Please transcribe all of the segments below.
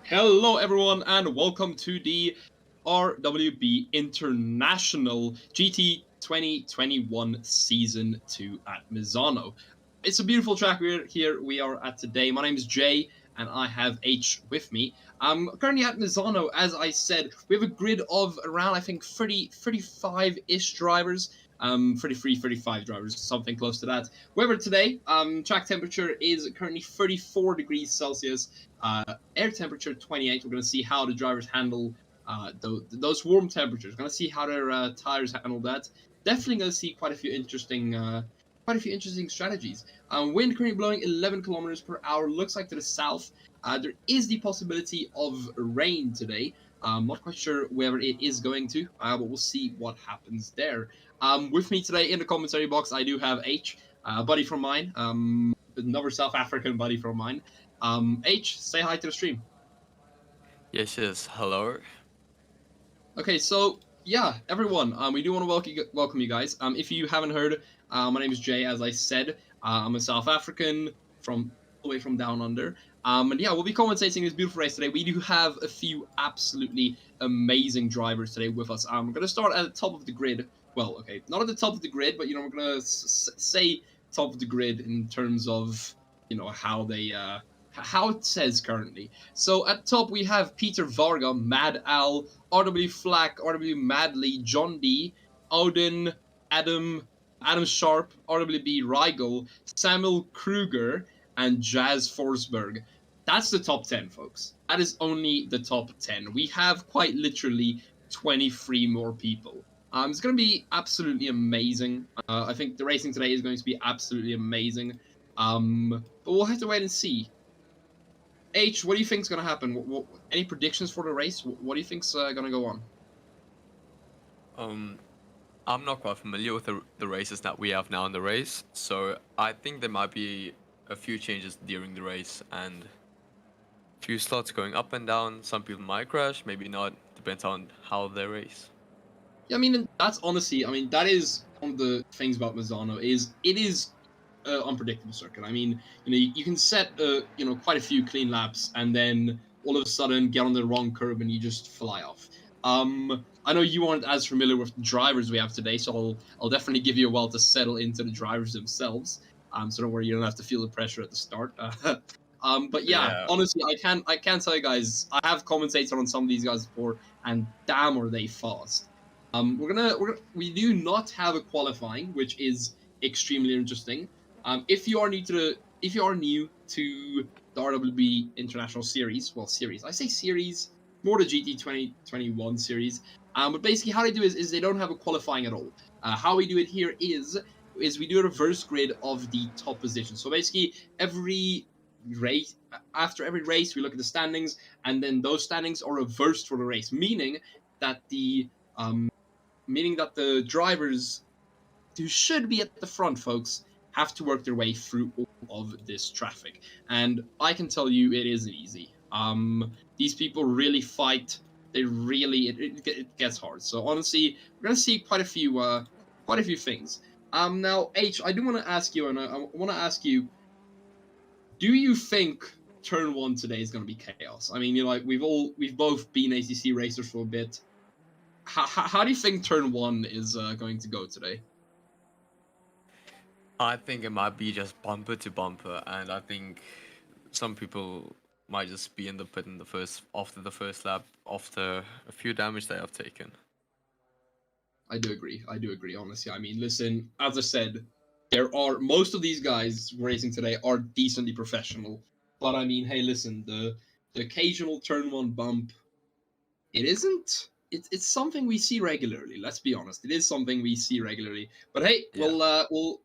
Hello, everyone, and welcome to the RWB International GT2021 Season 2 at Misano. It's a beautiful track we are at today. My name is Jay, and I have H with me. I'm currently at Misano. As I said, we have a grid of around, I think, 35-ish drivers. 33, 35 drivers, something close to that. However, today, track temperature is currently 34 degrees Celsius. Air temperature 28. We're going to see how the drivers handle those warm temperatures. Going to see how their tires handle that. Definitely going to see quite a few interesting strategies. Wind currently blowing 11 kilometers per hour. Looks like to the south. There is the possibility of rain today. I'm not quite sure whether it is going to, but we'll see what happens there. With me today in the commentary box, I do have H, a buddy from mine, another South African buddy from mine. H, say hi to the stream. Yes, hello. Okay, so yeah, everyone, we do want to welcome you guys. If you haven't heard, my name is Jay. As I said, I'm a South African from all the way from down under. And yeah, we'll be commentating this beautiful race today. We do have a few absolutely amazing drivers today with us. I'm gonna start at the top of the grid. Well, okay, not at the top of the grid, but we're gonna say top of the grid in terms of how they how it says currently. So at top we have Peter Varga, Mad Al, RW Flack, RW Madley, John D, Odin, Adam Sharp, RWB Rigel, Samuel Kruger, and Jazz Forsberg. That's the top 10, folks. That is only the top 10. We have quite literally 23 more people. It's going to be absolutely amazing. I think the racing today is going to be absolutely amazing. But we'll have to wait and see. H, what do you think is going to happen? Any predictions for the race? What do you think's going to go on? I'm not quite familiar with the races that we have now in the race, so I think there might be a few changes during the race and a few slots going up and down. Some people might crash, maybe not. Depends on how they race. Yeah, I mean, that's honestly, that is one of the things about Misano is it is unpredictable circuit. I mean, you can set quite a few clean laps and then all of a sudden get on the wrong curve and you just fly off. I know you aren't as familiar with the drivers we have today, so I'll definitely give you a while to settle into the drivers themselves. So don't worry, you don't have to feel the pressure at the start. But yeah, honestly, I can tell you guys, I have commentated on some of these guys before, and damn, are they fast. We do not have a qualifying, which is extremely interesting. If you are new to the RWB International Series, I say series, more the GT2021 series. But basically, how they do is they don't have a qualifying at all. How we do it here is we do a reverse grid of the top position. So basically, after every race, we look at the standings, and then those standings are reversed for the race, meaning that the drivers who should be at the front, folks, have to work their way through all of this traffic. And I can tell you it isn't easy. These people really fight. It gets hard. So honestly, we're gonna see quite a few things. Now H, I do want to ask you, and I want to ask you, do you think turn one today is gonna be chaos? I mean, we've both been ACC racers for a bit. How do you think turn one is going to go today? I think it might be just bumper to bumper, and I think some people might just be in the pit after the first lap after a few damage they have taken. I do agree. Honestly, I mean, listen, as I said, most of these guys racing today are decently professional. But I mean, hey, listen, the occasional turn one bump, it isn't. It's something we see regularly. Let's be honest, it is something we see regularly. But hey, Yeah. we'll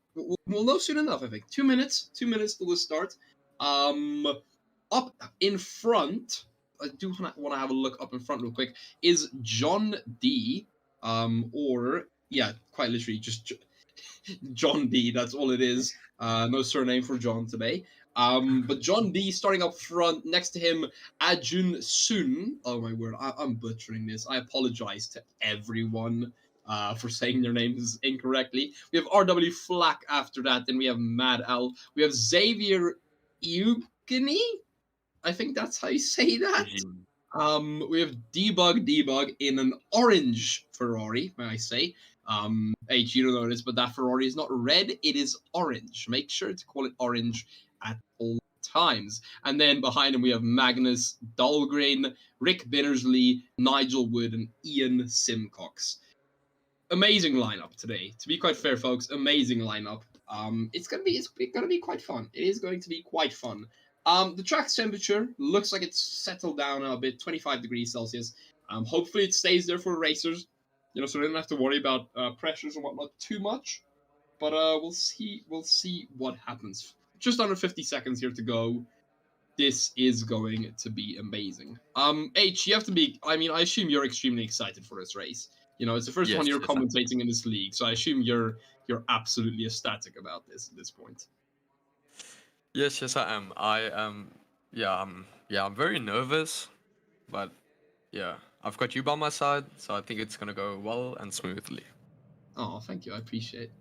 know soon enough. I think 2 minutes. 2 minutes till the start. Up in front, I do want to have a look up in front real quick. Is John D. Or yeah, quite literally just John D. That's all it is. No surname for John today. But John D. starting up front. Next to him, Ajun Sun. Oh my word, I'm butchering this. I apologize to everyone for saying their names incorrectly. We have RW Flack after that. Then we have Mad Al. We have Xavier Eugeny. I think that's how you say that. Regime. We have debug in an orange Ferrari, may I say. H, you don't know this, but that Ferrari is not red, it is orange. Make sure to call it orange at all times. And then behind him we have Magnus Dahlgren, Rick Binnersley, Nigel Wood, and Ian Simcox. Amazing lineup today. To be quite fair, folks, amazing lineup. It's gonna be quite fun. It is going to be quite fun. The track's temperature looks like it's settled down a bit, 25 degrees Celsius. Hopefully it stays there for racers, so they don't have to worry about pressures and whatnot too much. But we'll see. We'll see what happens. Just under 50 seconds here to go. This is going to be amazing. H, you have to be. I mean, I assume you're extremely excited for this race. It's the first one Yes, you're yes, commentating in this league, so I assume you're absolutely ecstatic about this at this point. yes, I am. I am. Yeah, I'm very nervous, but yeah, I've got you by my side, so I think it's gonna go well and smoothly. Oh, thank you. I appreciate.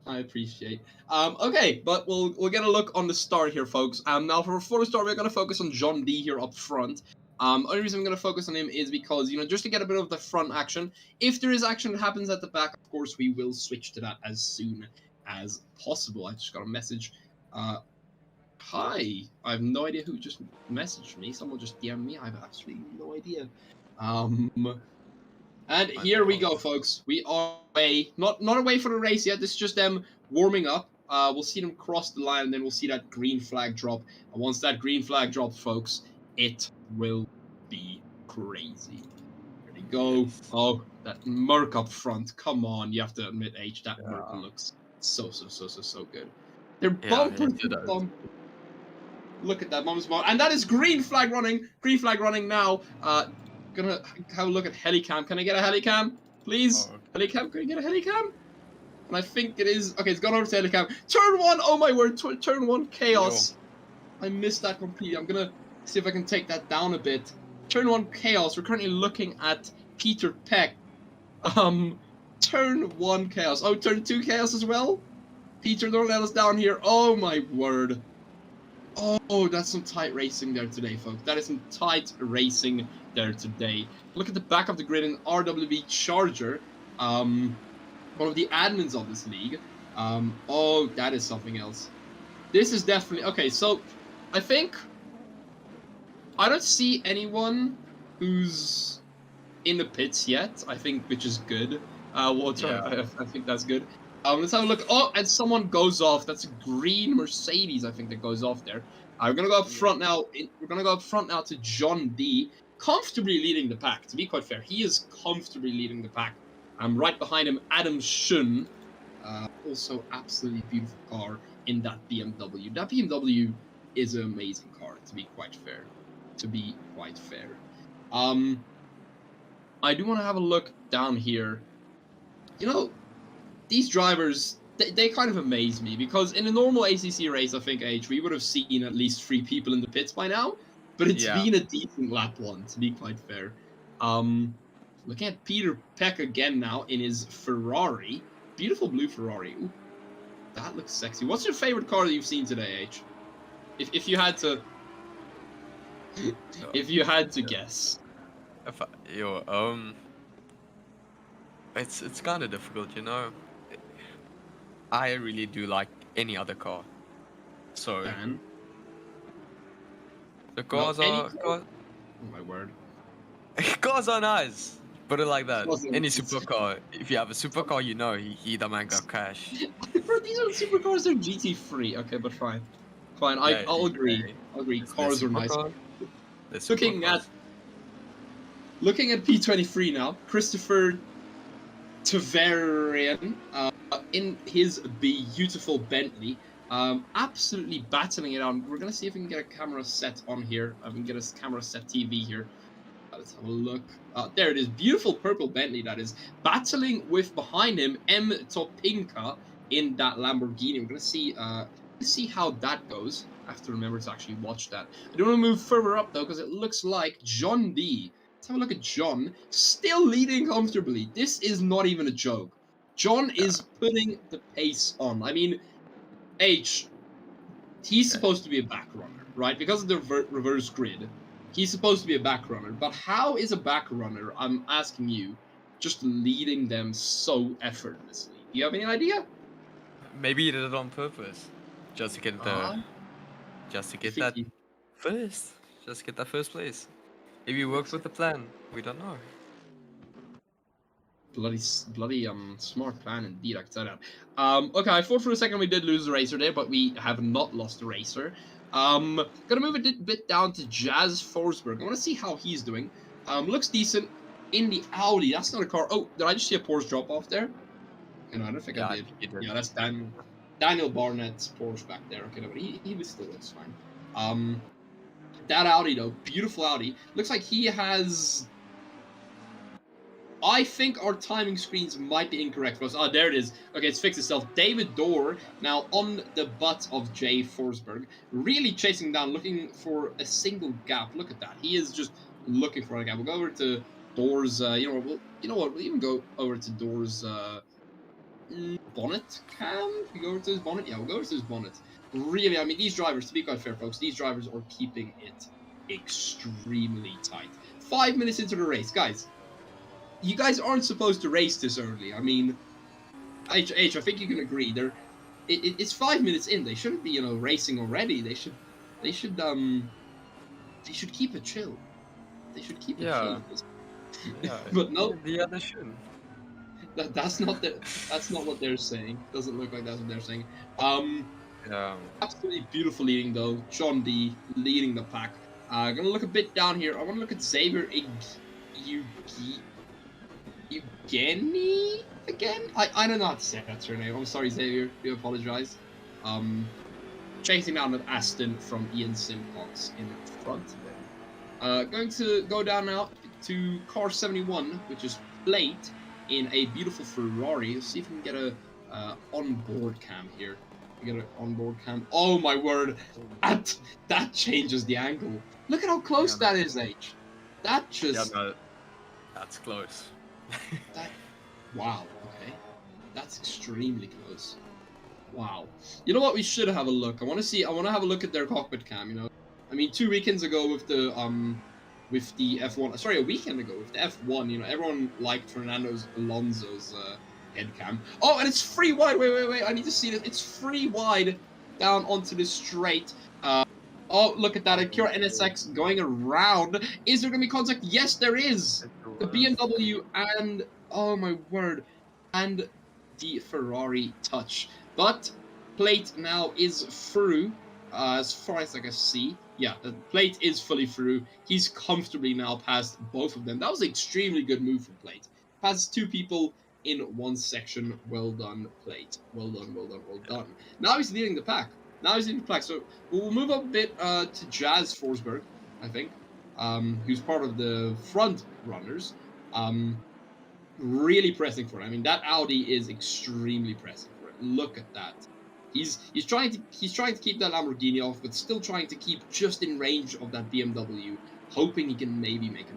Okay, but we'll get a look on the start here, folks. Now for the start, we're gonna focus on John D here up front. Only reason I'm gonna focus on him is because just to get a bit of the front action. If there is action that happens at the back, of course we will switch to that as soon as possible. I just got a message. Hi. I have no idea who just messaged me. Someone just DM'd me. I have absolutely no idea. And here we go, folks. We are away. Not away for the race yet. This is just them warming up. We'll see them cross the line, and then we'll see that green flag drop. And once that green flag drops, folks, it will be crazy. Here we go. Yes. Oh, that Merc up front. Come on. You have to admit, H, that Yeah. Merc looks so good. They're Yeah, bumpers yes, it does. bump. Look at that mom's ball. And that is green flag running. Green flag running now. Gonna have a look at helicam. Can I get a helicam, please? Oh, okay. Helicam, can I get a helicam? And I think it is. Okay, it's gone over to helicam. Turn one. Oh my word. Turn one chaos. I missed that completely. I'm gonna see if I can take that down a bit. Turn one chaos. We're currently looking at Peter Peck. Turn one chaos. Oh, turn two chaos as well. Peter, don't let us down here. Oh my word. Oh, that's some tight racing there today, folks. That is some tight racing there today. Look at the back of the grid in RWB Charger, one of the admins of this league. Oh, that is something else. This is definitely okay. So, I think I don't see anyone who's in the pits yet. I think, which is good. Water, Yeah. I think that's good. Let's have a look. Oh, and someone goes off. That's a green Mercedes, I think, that goes off there. We're gonna go up front now. We're gonna go up front now to John D, comfortably leading the pack. To be quite fair, he is comfortably leading the pack. Right behind him, Adam Shun, also absolutely beautiful car in that BMW. That BMW is an amazing car. To be quite fair. I do want to have a look down here. These drivers, they kind of amaze me because in a normal ACC race, I think, H, we would have seen at least 3 people in the pits by now, but it's been a decent lap one, to be quite fair. Looking at Peter Peck again now in his Ferrari. Beautiful blue Ferrari. Ooh, that looks sexy. What's your favorite car that you've seen today, H? If you had to... if you had to guess. It's kind of difficult, I really do like any other car. So Dan? the cars No, are oh my word. cars are nice. Put it like that. Wasn't- Any supercar. If you have a supercar, he the man got cash. Bro, these aren't supercars, they're GT3. Okay, but fine. Fine, I'll agree. I'll agree. Cars are nice. Looking at P23 now, Christopher Taverian in his beautiful Bentley, absolutely battling it on. We're gonna see if we can get a camera set on here. We can get a camera set TV here. Let's have a look. There it is. Beautiful purple Bentley, that is. Battling with, behind him, M. Topinka in that Lamborghini. We're going to see how that goes. I have to remember to actually watch that. I don't want to move further up, though, because it looks like John D. Let's have a look at John. Still leading comfortably. This is not even a joke. John is putting the pace on. I mean, H, he's supposed to be a back runner. right? Because of the reverse grid, he's supposed to be a back runner. But how is a back runner, I'm asking you, just leading them so effortlessly? Do you have any idea? Maybe he did it on purpose, just to get the, Uh, just to you get think that he first, just get that first place. Maybe he worked makes with the plan. We don't know. bloody smart plan indeed, I can tell that. Okay, I thought for a second we did lose the racer there, but we have not lost the racer. Gonna move a bit down to Jazz Forsberg. I want to see how he's doing. Looks decent in the Audi. That's not a car. Oh, did I just see a Porsche drop off there? Okay, no, I don't think I Yeah, I did. think he did. Yeah, that's Daniel Barnett's Porsche back there. Okay, no, but he was still looks fine. That Audi though, beautiful Audi. Looks like he has. I think our timing screens might be incorrect for us. Oh, there it is. Okay, it's fixed itself. David Dorr now on the butt of Jay Forsberg, really chasing down, looking for a single gap. Look at that. He is just looking for a gap. We'll go over to Dorr's. You know what? We'll even go over to Dorr's bonnet cam. We go over to his bonnet. Yeah, we'll go over to his bonnet. Really, I mean, these drivers. To be quite fair, folks, these drivers are keeping it extremely tight. 5 minutes into the race, guys. You guys aren't supposed to race this early. I mean, I think you can agree. It's 5 minutes in. They shouldn't be, racing already. They should, they should keep it chill. They should keep it chill. Yeah, yeah, But no, yeah, they should. that's not what they're saying. Doesn't look like that's what they're saying. Yeah, Absolutely beautiful leading though. John D leading the pack. Gonna look a bit down here. I want to look at Xavier Evgeny again? I don't know how to say that surname. I'm sorry, Xavier. We apologize. Chasing down with Aston from Ian Simcox in front of him. Going to go down now to car 71, which is Plate in a beautiful Ferrari. Let's see if we can get a onboard cam here. We get an onboard cam. Oh my word! That changes the angle. Look at how close that is, H. That just. yeah, no, that's close. Wow, okay. That's extremely close. Wow. You know what? We should have a look. I want to have a look at their cockpit cam, I mean, 2 weekends ago with the F1, sorry, a weekend ago with the F1, everyone liked Fernando Alonso's head cam. Oh, and it's free wide. Wait. I need to see this. It's free wide down onto the straight. Oh, look at that. Acura NSX going around. Is there going to be contact? Yes, there is. The BMW and, oh my word, and the Ferrari touch. But Plate now is through, as far as I can see. Yeah, the Plate is fully through. He's comfortably now past both of them. That was an extremely good move from Plate. Passes 2 people in 1 section. Well done, Plate. Well done. Now he's leading the pack. So we'll move up a bit to Jazz Forsberg, I think, who's part of the front runners. Really pressing for it. I mean, that Audi is extremely pressing for it. Look at that. He's trying to keep that Lamborghini off, but still trying to keep just in range of that BMW, hoping he can maybe make a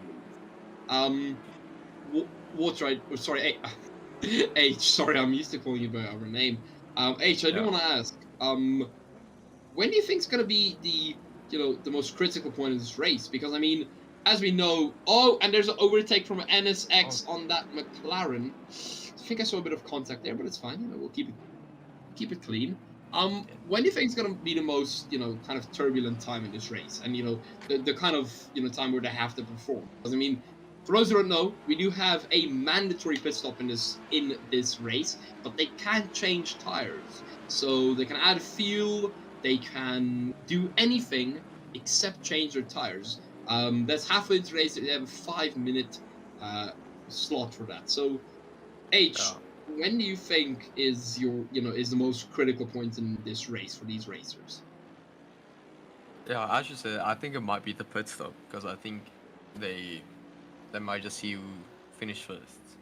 move. What's right? Oh, sorry, H. Sorry, I'm used to calling you by our name. H. I do want to ask. When do you think is going to be the most critical point of this race? Because I mean, as we know, and there's an overtake from NSX on that McLaren. I think I saw a bit of contact there, but it's fine. We'll keep it clean. When do you think it's going to be the most kind of turbulent time in this race, and the kind of time where they have to perform? Because I mean, for those who don't know, we do have a mandatory pit stop in this race, but they can't change tires, so they can add fuel. They can do anything except change their tires. That's halfway into the race. They have a 5-minute slot for that. So, H, when do you think is the most critical point in this race for these racers? Yeah, I should say I think it might be the pit stop, because I think they might just see you finish first,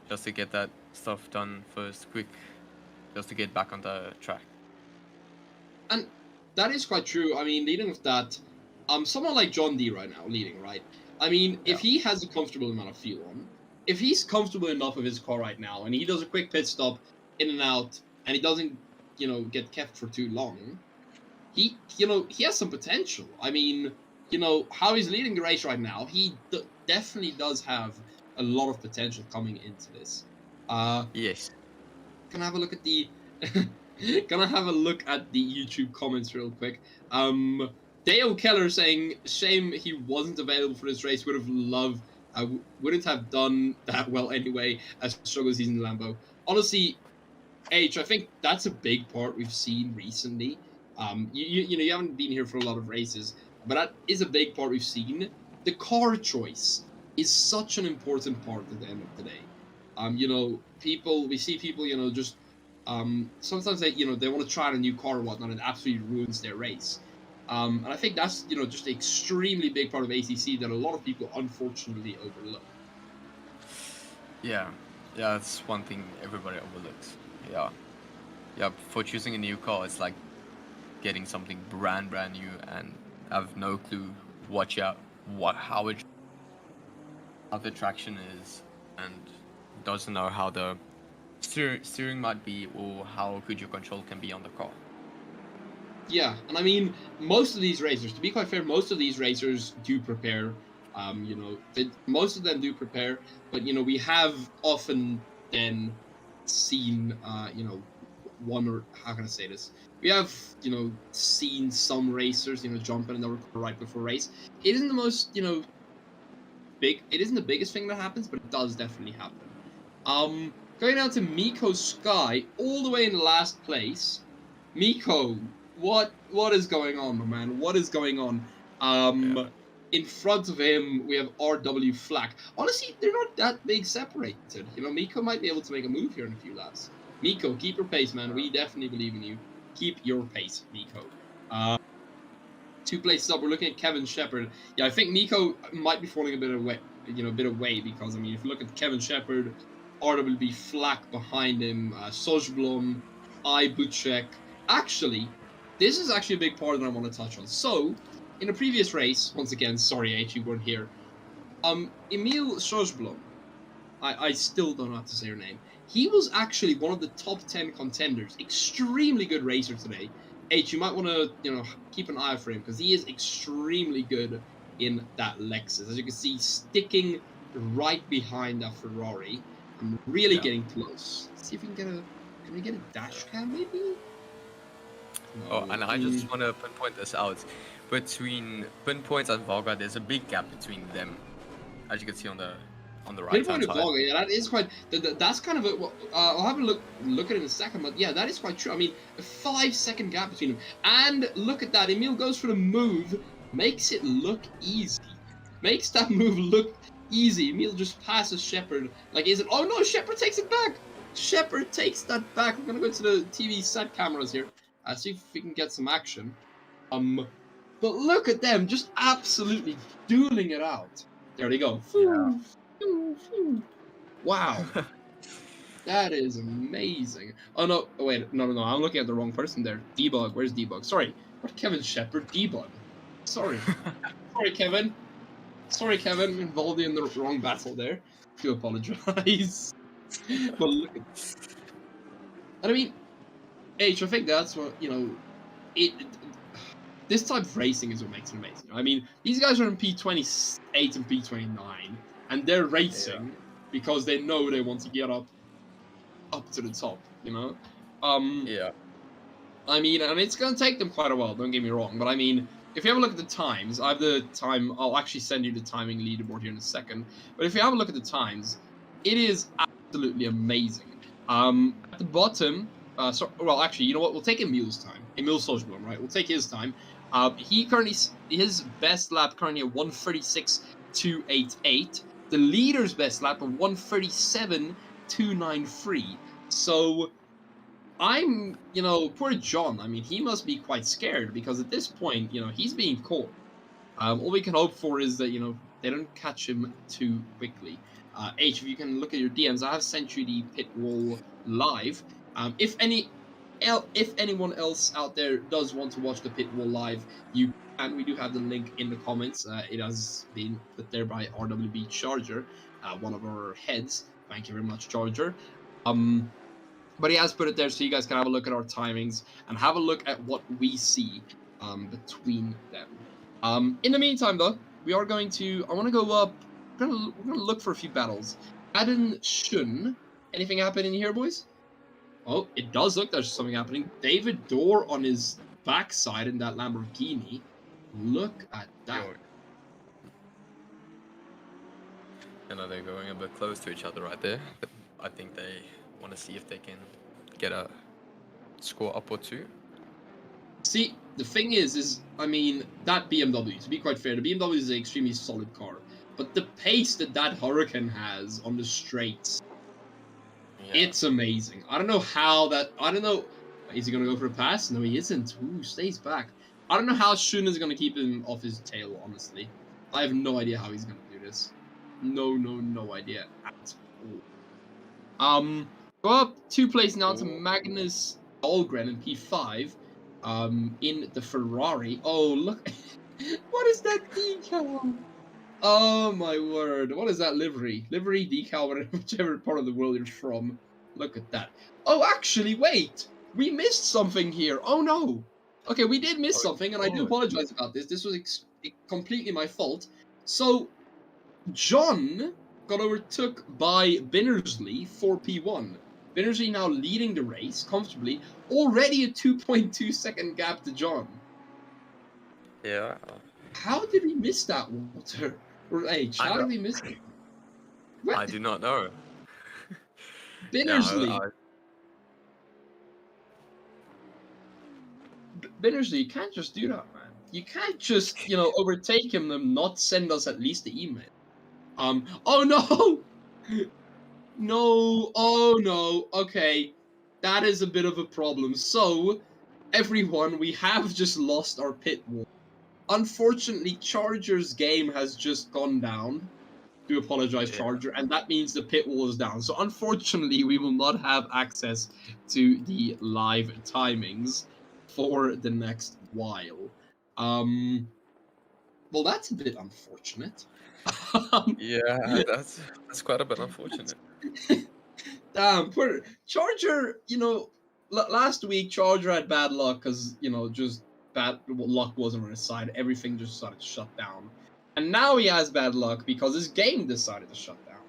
just to get that stuff done first, quick, just to get back on the track. And that is quite true. I mean, leading with that, someone like John D right now leading, right? I mean, if he has a comfortable amount of fuel on, if he's comfortable enough with his car right now, and he does a quick pit stop in and out, and he doesn't, get kept for too long, he has some potential. I mean, how he's leading the race right now, he definitely does have a lot of potential coming into this. Yes. Can I have a look at the can I have a look at the YouTube comments real quick? Dale Keller saying, shame he wasn't available for this race. Would have loved, wouldn't have done that well anyway. As struggle season Lambo. Honestly, I think that's a big part we've seen recently. You haven't been here for a lot of races, but that is a big part we've seen. The car choice is such an important part at the end of the day. We see people, just sometimes they want to try out a new car or whatnot, and it absolutely ruins their race. And I think that's just an extremely big part of ACC that a lot of people unfortunately overlook. Yeah, yeah, that's one thing everybody overlooks. Yeah, yeah. For choosing a new car, it's like getting something brand new, and have no clue how the traction is, and doesn't know how the steering might be, or how good your control can be on the car. Yeah, and I mean, most of these racers, to be quite fair, most of these racers do prepare. Most of them do prepare, but we have often then seen, one or how can I say this? We have, seen some racers, jumping in the car right before race. It isn't the most, big. It isn't the biggest thing that happens, but it does definitely happen. Going down to Miko Sky, all the way in last place. Miko, what is going on, my man? What is going on? Yeah. In front of him, we have RW Flack. Honestly, they're not that big separated. Miko might be able to make a move here in a few laps. Miko, keep your pace, man. We definitely believe in you. Keep your pace, Miko. 2 places up, we're looking at Kevin Shepherd. Yeah, I think Miko might be falling a bit away, because I mean, if you look at Kevin Shepherd, RWB Flack behind him, Sojblom, Buchek. Actually, this is actually a big part that I want to touch on. So, in a previous race, once again, sorry H, you weren't here. Emil Sojblom, I still don't know how to say her name. He was actually one of the top 10 contenders. Extremely good racer today. H, you might want to, keep an eye out for him because he is extremely good in that Lexus. As you can see, sticking right behind that Ferrari. I'm really getting close. Let's see if we can we get a dash cam maybe? No. Oh, and I just want to pinpoint this out. Between Pinpoint and Volga, there's a big gap between them, as you can see on the right hand Pinpoint and side. Volga, yeah, that is quite. That's kind of a. I'll have a look at it in a second, but yeah, that is quite true. I mean, a 5-second gap between them, and look at that. Emil goes for the move, makes it look easy, makes that move look easy. Emil just passes Shepard. Like, is it? Oh no, Shepard takes it back. Shepard takes that back. We're gonna go to the TV set cameras here. See if we can get some action. But look at them, just absolutely dueling it out. There they go. Yeah. Wow. That is amazing. Oh no, oh, wait, no, I'm looking at the wrong person there. Debug, where's Debug? Sorry, what Kevin Shepherd? Debug. Sorry. Sorry, Kevin, involved in the wrong battle there. Do apologize. But look at, and I mean, H, I think that's what, this type of racing is what makes it amazing. I mean, these guys are in P28 and P29, and they're racing because they know they want to get up to the top, Yeah. I mean, and it's going to take them quite a while, don't get me wrong, but I mean, if you have a look at the times, I have the time, I'll actually send you the timing leaderboard here in a second, but if you have a look at the times, it is absolutely amazing. At the bottom, well, actually, you know what, we'll take Emil's time. Emil Sojblom, right? We'll take his time. His best lap currently at 1:36.288. The leader's best lap at 1:37.293. So I'm, poor John. I mean, he must be quite scared because at this point, he's being caught. All we can hope for is that they don't catch him too quickly. H, if you can look at your DMs, I have sent you the pit wall live. If anyone else out there does want to watch the pit wall live, you can. We do have the link in the comments. It has been put there by RWB Charger, one of our heads. Thank you very much, Charger. But he has put it there so you guys can have a look at our timings and have a look at what we see. between them. In the meantime, though, we are going to. I want to go up. We're gonna look for a few battles. Adin Shun. Anything happening here, boys? Oh, it does look there's something happening. David Dorr on his backside in that Lamborghini. Look at that. You know, they're going a bit close to each other right there. I think they want to see if they can get a score up or two. See, the thing is I mean, that BMW, to be quite fair, the BMW is an extremely solid car. But the pace that Hurricane has on the straights, it's amazing. I don't know how that. I don't know. Is he going to go for a pass? No, he isn't. Ooh, stays back. I don't know how Shun is going to keep him off his tail, honestly. I have no idea how he's going to do this. No idea at all. Go up 2 places now to Magnus Dahlgren in P5. In the Ferrari. Oh, look. What is that decal? Oh my word. What is that livery? Livery, decal, whichever part of the world you're from. Look at that. Oh, actually, wait. We missed something here. Oh no. Okay, we did miss something, and I do apologize about this. This was completely my fault. So, John got overtook by Binnersley for P1. Binnersley now leading the race comfortably. Already a 2.2 second gap to John. Yeah. How did we miss that, Walter? Or H? How did we miss it? What? I do not know. Binnersley. Binnersley, you can't just do that, man. You can't just, overtake him and not send us at least the email. Oh no! No, oh no, okay. That is a bit of a problem. So, everyone, we have just lost our pit wall. Unfortunately, Charger's game has just gone down. Do apologize, Charger, and that means the pit wall is down. So, unfortunately, we will not have access to the live timings for the next while. Well, that's a bit unfortunate. Yeah, that's quite a bit unfortunate. Damn, poor Charger. Last week Charger had bad luck because just bad luck wasn't on his side. Everything just started to shut down, and now he has bad luck because his game decided to shut down.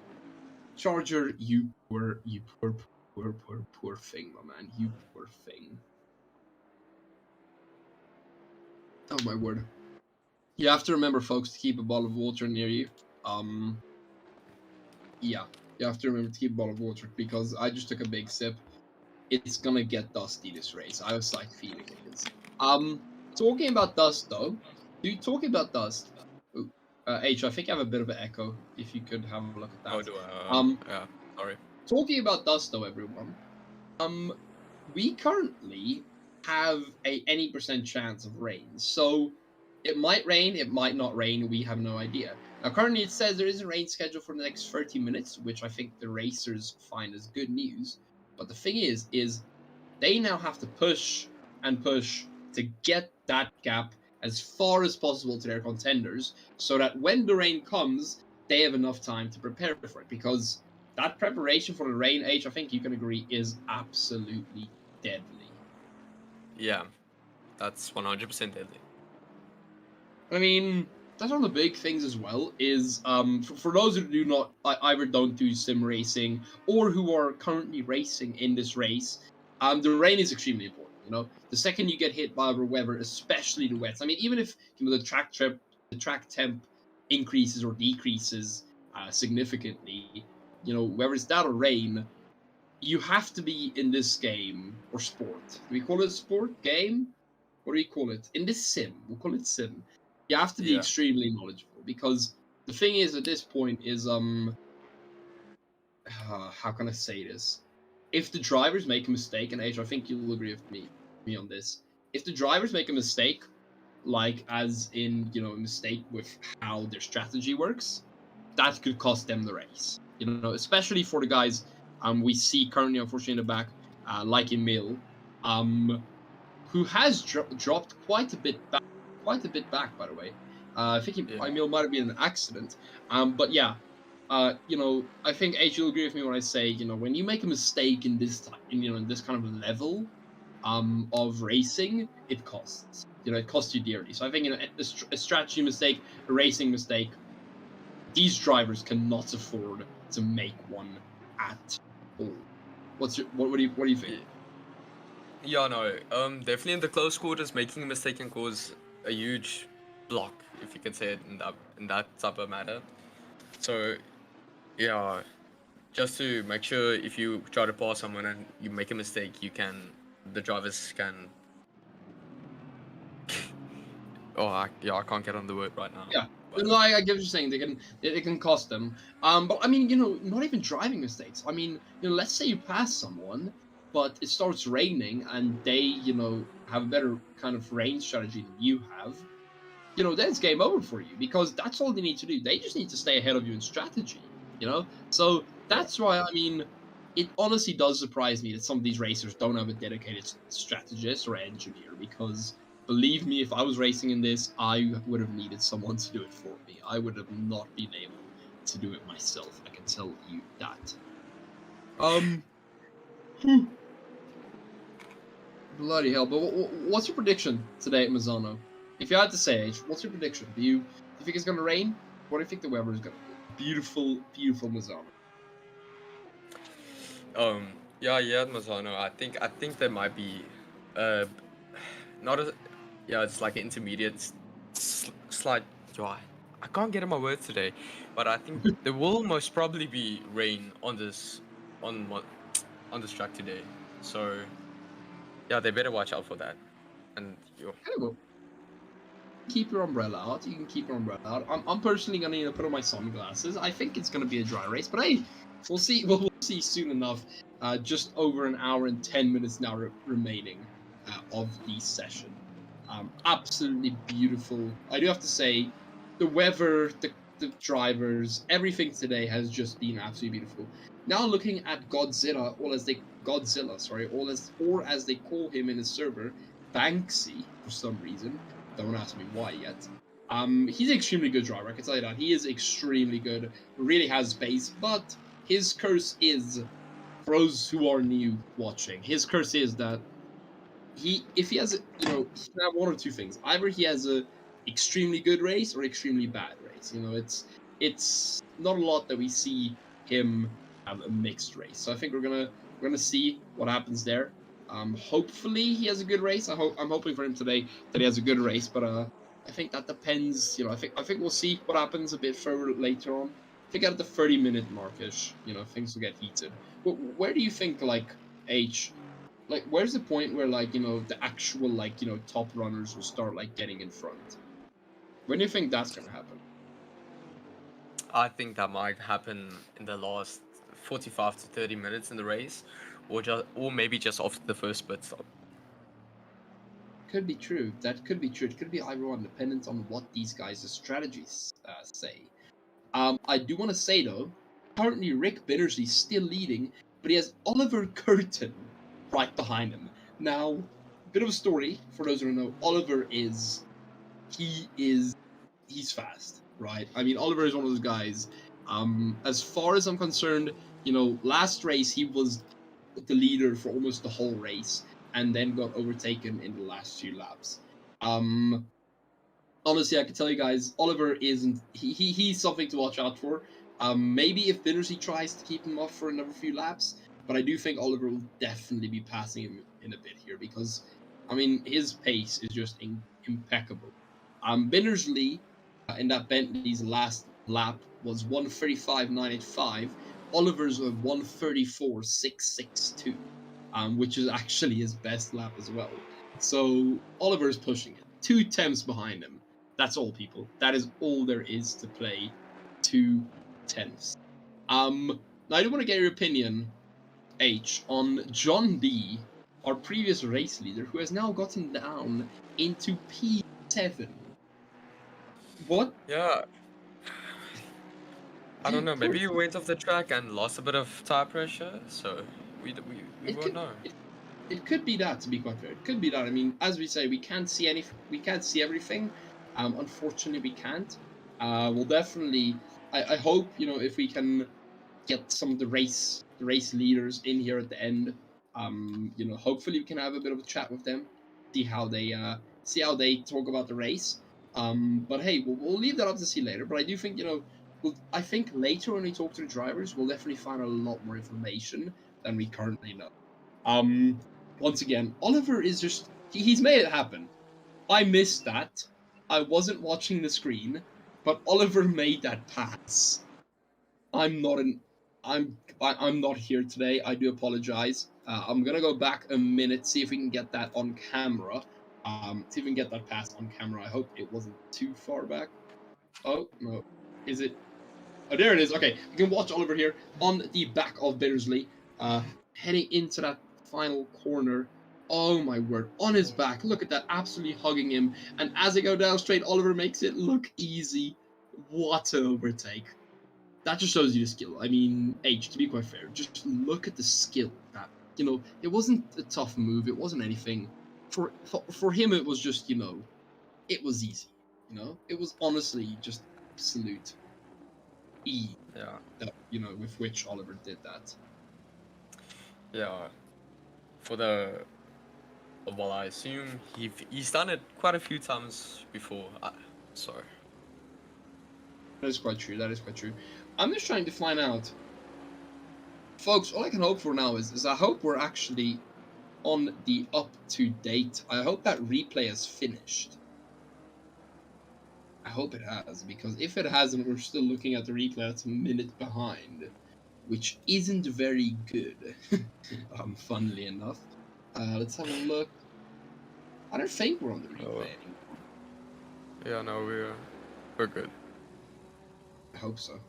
Charger, you poor thing, my man. You poor thing. Oh my word. You have to remember, folks, to keep a bottle of water near you. Yeah, you have to remember to keep a bottle of water because I just took a big sip. It's gonna get dusty this race. I was like feeling it is. Talking about dust though, talking about dust. Ooh, H, I think I have a bit of an echo. If you could have a look at that. Oh, do I? Yeah, sorry. Talking about dust though, everyone. We currently have any percent chance of rain. So it might rain, it might not rain. We have no idea. Now, currently it says there is a rain schedule for the next 30 minutes, which I think the racers find as good news. But the thing is they now have to push and push to get that gap as far as possible to their contenders, so that when the rain comes, they have enough time to prepare for it. Because that preparation for the rain, H, I think you can agree, is absolutely deadly. Yeah, that's 100% deadly. I mean, that's one of the big things as well, is for those who do not, either don't do sim racing or who are currently racing in this race, the rain is extremely important. The second you get hit by the weather, especially the wets. I mean, even if the track temp increases or decreases significantly, whether it's that or rain, you have to be in this game or sport. Do we call it sport? Game? What do we call it? In this sim, we'll call it sim. You have to be extremely knowledgeable, because the thing is at this point is how can I say this? If the drivers make a mistake, and H, I think you'll agree with me on this. If the drivers make a mistake, like as in a mistake with how their strategy works, that could cost them the race. Especially for the guys we see currently, unfortunately, in the back, like Emil, who has dropped quite a bit back. By the way. I think Emil might have been an accident. But yeah, I think H, you'll agree with me when I say, when you make a mistake in this in this kind of level of racing, it costs. it costs you dearly. So I think a strategy mistake, a racing mistake, these drivers cannot afford to make one at all. What do you think? Yeah, no. Definitely in the close quarters, making a mistake can cause a huge block, if you can say it in that type of matter. So, yeah, just to make sure if you try to pass someone and you make a mistake, the drivers can. I can't get on the word right now. Yeah. But No, I get what you're saying. They can cost them. But I mean, not even driving mistakes. I mean, let's say you pass someone, but it starts raining and they, have a better kind of rain strategy than you have. Then it's game over for you because that's all they need to do. They just need to stay ahead of you in strategy. So yeah, that's why I mean, it honestly does surprise me that some of these racers don't have a dedicated strategist or engineer because believe me, if I was racing in this, I would have needed someone to do it for me. I would have not been able to do it myself. I can tell you that. Um, bloody hell! But what's your prediction today at Misano? If you had to say, H, what's your prediction? Do you think it's gonna rain? What do you think the weather is gonna be? Beautiful, beautiful Misano. um, yeah, Misano. I think there might be, uh, not a, yeah, it's like an intermediate, slight. Yo, I can't get in my words today, but I think there will most probably be rain on mo- on this track today. So yeah, they better watch out for that. And yo, Incredible. Keep your umbrella out. You can keep your umbrella out. I'm personally gonna put on my sunglasses. I think it's gonna be a dry race, but hey, we'll see. We'll see soon enough. Just over an hour and 10 minutes now remaining of the session. Absolutely beautiful. I do have to say, the weather, the drivers, everything today has just been absolutely beautiful. Now looking at or as they call him in his server, Banksy for some reason. Don't ask me why yet. He's an extremely good driver. I can tell you that he is extremely good. Really has pace, but his curse is, for those who are new watching, his curse is that if he has he can have one or two things. Either he has a extremely good race or extremely bad race. It's not a lot that we see him have a mixed race. So I think we're gonna see what happens there. Hopefully he has a good race. I'm hoping for him today that he has a good race, but I think that depends. I think we'll see what happens a bit further later on. I think at the 30-minute markish, things will get heated. Where do you think H where's the point where the actual top runners will start getting in front? When do you think that's gonna happen? I think that might happen in the last 45 to 30 minutes in the race, or maybe just after the first pit stop. Could be true. That could be true. It could be either one, dependent on what these guys' strategies say. I do want to say though, currently Rick Bittersley's still leading, but he has Oliver Curtin right behind him. Now, bit of a story for those who don't know. He is he's fast, right? I mean, Oliver is one of those guys. As far as I'm concerned, last race he was the leader for almost the whole race, and then got overtaken in the last few laps. Um, Honestly, I can tell you guys, Oliver isn't. He's something to watch out for. Maybe if Bittersea tries to keep him off for another few laps, but I do think Oliver will definitely be passing him in a bit here because, I mean, his pace is just impeccable. Bittersley in that Bentley's last lap was 1:35.985. Oliver's was 1:34.662, which is actually his best lap as well. So Oliver's pushing it. 2 temps behind him. That's all, people. That is all there is to play. 2 temps. Now I do want to get your opinion, H, on John B, our previous race leader, who has now gotten down into P7. What Yeah, I do don't you, know. Maybe you went off the track and lost a bit of tire pressure, so we it won't could know. it could be that, to be quite fair. It could be that. I mean, as we say, we can't see everything. Unfortunately, we can't. We'll definitely. I hope if we can get some of the race leaders in here at the end. Hopefully we can have a bit of a chat with them, see how they see how they talk about the race. But hey, we'll leave that up to see later. But I do think, I think later when we talk to the drivers, we'll definitely find a lot more information than we currently know. Once again, Oliver is just he's made it happen. I missed that. I wasn't watching the screen, but Oliver made that pass. I'm not an I'm not here today. I do apologize. I'm gonna go back a minute, see if we can get that on camera. See if we can get that pass on camera. I hope it wasn't too far back. Oh no, is it? Oh, there it is. Okay, you can watch Oliver here on the back of Bittersley, heading into that final corner. Oh my word, on his back. Look at that, absolutely hugging him. And as they go down straight, Oliver makes it look easy. What an overtake. That just shows you the skill. I mean, H, to be quite fair, just look at the skill. That, it wasn't a tough move. It wasn't anything. For him, it was just, it was easy. It was honestly just absolute ease. Yeah. That, with which Oliver did that. Yeah. Well, I assume he's done it quite a few times before. Sorry. That is quite true. That is quite true. I'm just trying to find out, folks. All I can hope for now is I hope we're actually on the up to date. I hope that replay has finished. I hope it has, because if it hasn't, we're still looking at the replay that's a minute behind, which isn't very good. Funnily enough. Let's have a look. I don't think we're on the replay anymore. Yeah, no, we're good. I hope so.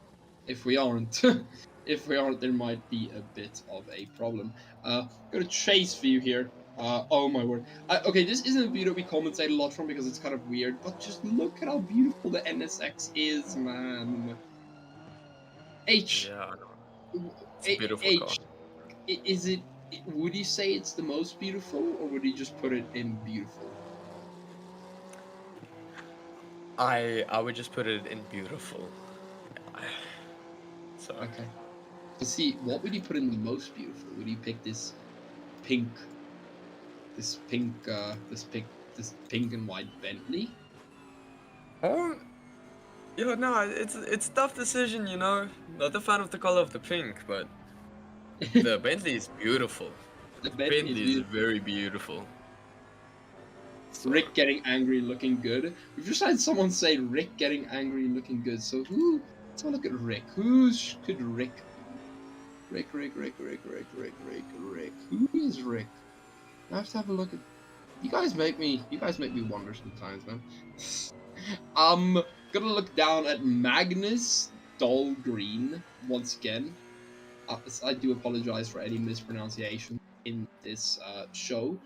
If we aren't, there might be a bit of a problem. Go to chase view here. Oh my word. Okay, this isn't a video we commentate a lot from because it's kind of weird, but just look at how beautiful the NSX is, man. H. Yeah, it's a beautiful car. H. Is it? Would you say it's the most beautiful, or would you just put it in beautiful? I would just put it in beautiful. So. Okay. So see, what would you put in the most beautiful? Would you pick this pink, this pink and white Bentley? No, it's a tough decision, Not a fan of the color of the pink, but the Bentley is beautiful. The Bentley is very beautiful. So. Rick getting angry, looking good. We've just had someone say Rick getting angry, looking good. So let's have a look at Rick. Who could Rick be? Rick. Who is Rick? I have to have a look at. You guys make me wonder sometimes, man. Gonna look down at Magnus Dahlgreen once again. I do apologize for any mispronunciation in this show.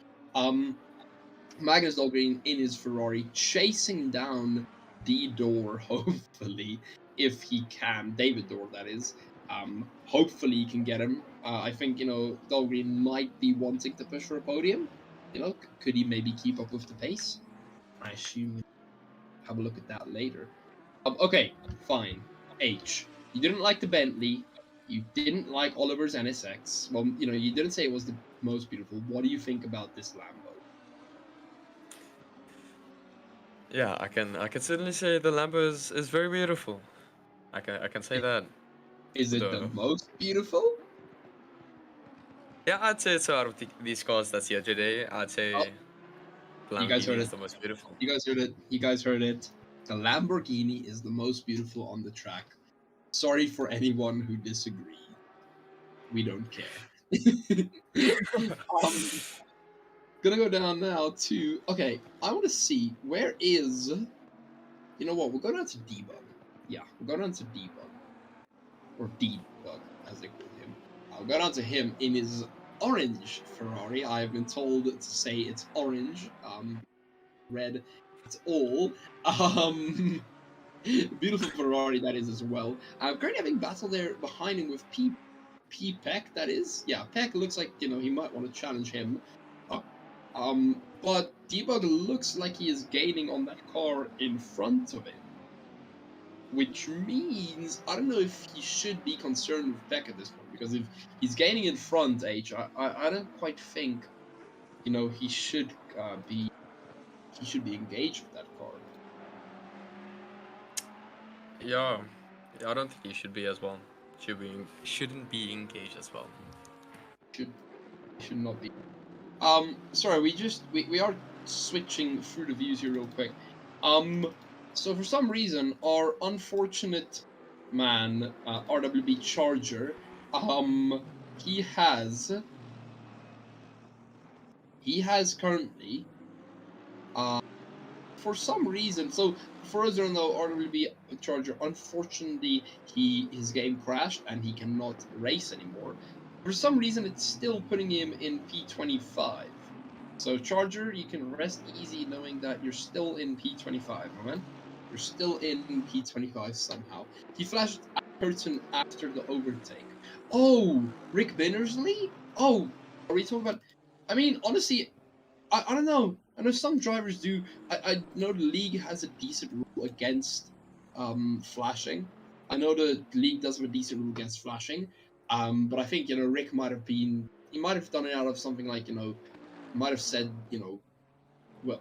Magnus Dahlgreen in his Ferrari, chasing down the door, hopefully, if he can. David Dorr, that is. Hopefully he can get him. I think, Dahlgreen might be wanting to push for a podium. Could he maybe keep up with the pace? I assume we'll have a look at that later. Okay, fine. H. You didn't like the Bentley. You didn't like Oliver's NSX. Well, you didn't say it was the most beautiful. What do you think about this Lambo? Yeah, I can certainly say the Lambo is very beautiful. I can say that. Is it the most beautiful? Yeah, I'd say so. Out of these cars that's here today, I'd say the Lamborghini is the most beautiful. You guys heard it. You guys heard it. The Lamborghini is the most beautiful on the track. Sorry for anyone who disagrees. We don't care. Gonna go down now to. Okay, I want to see where is. You know what? We'll go down to Debug. Yeah, we'll go down to Debug. Or Debug, as they call him. I'll go down to him in his orange Ferrari. I've been told to say it's orange. Red. It's all. Beautiful Ferrari that is as well. Currently having battle there behind him with P Peck, that is. Yeah, Peck looks like, he might want to challenge him. But Debug looks like he is gaining on that car in front of him. Which means, I don't know if he should be concerned with Peck at this point, because if he's gaining in front, I don't quite think, he should be he should be engaged with that car. Yeah, I don't think he should be as well. Shouldn't be engaged as well. Should not be. Sorry, we are switching through the views here real quick. So for some reason, our unfortunate man, RWB Charger, he has currently, for some reason, so for us who don't know, RWB Charger, unfortunately, his game crashed and he cannot race anymore. For some reason, it's still putting him in P25. So Charger, you can rest easy knowing that you're still in P25, my man. You're still in P25 somehow. He flashed at Curtin after the overtake. Oh, Rick Binnersley? Oh, are we talking about? I mean, honestly, I don't know. I know some drivers do. I know the league has a decent rule against flashing. I know the league does have a decent rule against flashing. But I think Rick might have done it out of something like might have said well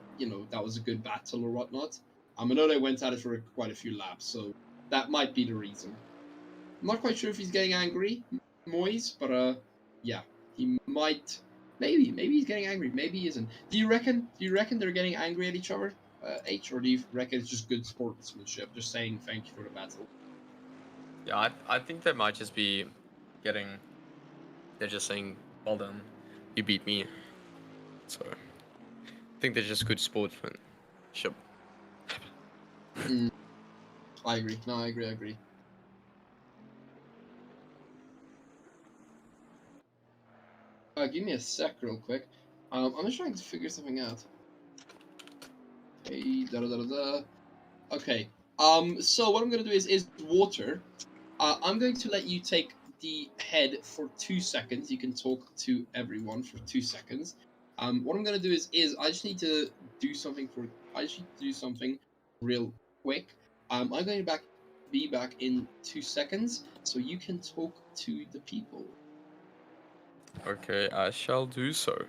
that was a good battle or whatnot. I know they went at it for quite a few laps, so that might be the reason. I'm not quite sure if he's getting angry, Moise, but yeah, he might. Maybe he's getting angry. Maybe he isn't. Do you reckon they're getting angry at each other, H, or do you reckon it's just good sportsmanship, just saying thank you for the battle? Yeah, I think they might just be getting. They're just saying, "Well done, you beat me." So I think they're just good sportsmanship. Mm, I agree. No, I agree. I agree. Give me a sec, real quick. I'm just trying to figure something out. Hey, da da da da. Okay. So what I'm gonna do is water. I'm going to let you take the head for 2 seconds. You can talk to everyone for 2 seconds. What I'm gonna do is I just need to do something real quick. I'm going to be back in 2 seconds, so you can talk to the people. Okay, I shall do so.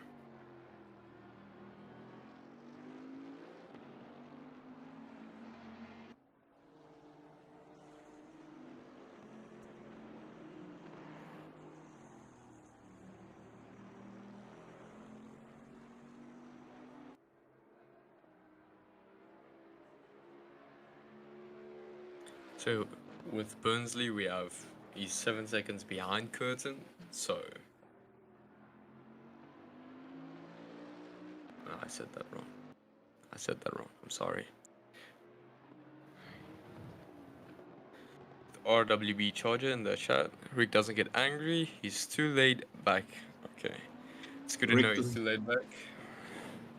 So with Burnsley, he's 7 seconds behind Curtin. So no, I said that wrong. I'm sorry. RWB Charger in the chat. Rick doesn't get angry. He's too laid back. Okay, it's good to know Rick he's doesn't. too laid back.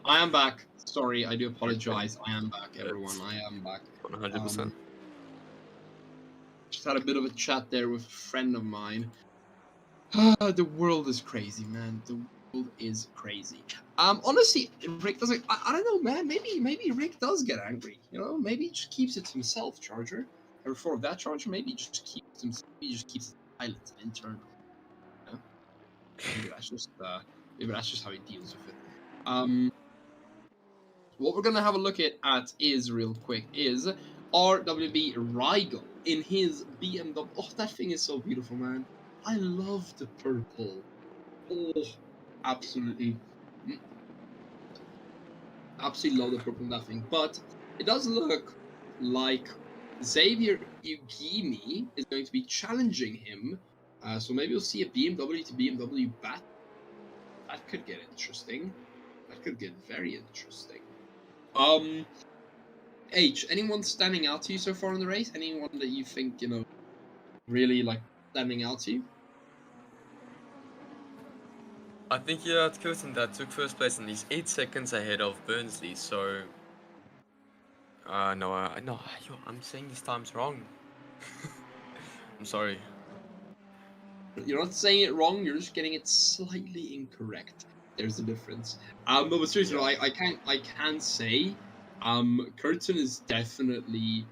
I am back. Sorry, I do Okay, apologize. I am back, everyone. it's I am back. 100%. Just had a bit of a chat there with a friend of mine. The world is crazy, man. The world is crazy. Honestly, Rick doesn't. I don't know, man. Maybe Rick does get angry. Maybe he just keeps it to himself, Charger. Or for that Charger, maybe he just keeps himself. He just keeps it silent and internal. You know? Maybe that's just how he deals with it. What we're gonna have a look at is real quick is RWB Rigel in his BMW. Oh, that thing is so beautiful, man. I love the purple. Oh, absolutely, absolutely love the purple in that thing. But it does look like Xavier Ugimi is going to be challenging him. So maybe we'll see a BMW to BMW battle. That could get interesting. That could get very interesting. Um, H, anyone standing out to you so far in the race? Anyone that you think, really like standing out to you? I think it's Curtin that took first place and he's 8 seconds ahead of Burnsley. So, no, I'm saying these times wrong. I'm sorry. You're not saying it wrong, you're just getting it slightly incorrect. There's the difference. No, but seriously, Yeah. I can say, Curtin is definitely,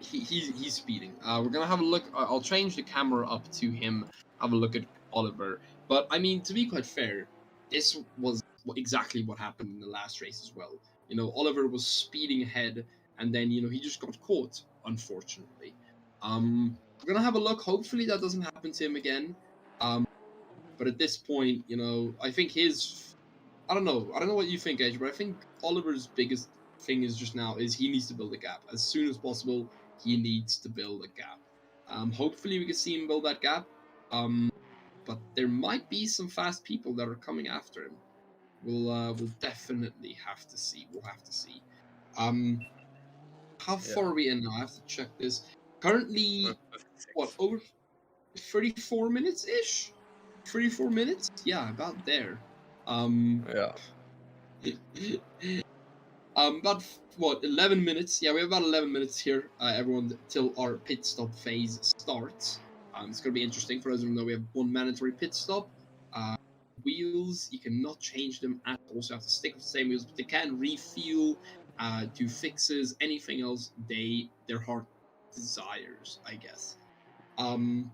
he's speeding. We're gonna have a look. I'll change the camera up to him. Have a look at Oliver. But I mean, to be quite fair, this was exactly what happened in the last race as well. You know, Oliver was speeding ahead, and then he just got caught, unfortunately. We're gonna have a look. Hopefully that doesn't happen to him again. But at this point, I think I don't know. I don't know what you think, Edge, but I think Oliver's biggest thing is just now is he needs to build a gap as soon as possible. He needs to build a gap. Hopefully we can see him build that gap. But there might be some fast people that are coming after him. We'll definitely have to see. We'll have to see. Um, how far Yeah. are we in now? I have to check this. We're Currently, what 56. over 34 minutes ish? 34 minutes? Yeah, about there. Um, Yeah. About what 11 minutes? Yeah, we have about 11 minutes here, everyone, till our pit stop phase starts. It's gonna be interesting. For those of you who know, we have one mandatory pit stop. Uh, Wheels, you cannot change them at all, so you have to stick with the same wheels. But they can refuel, do fixes, anything else their heart desires, I guess. Um,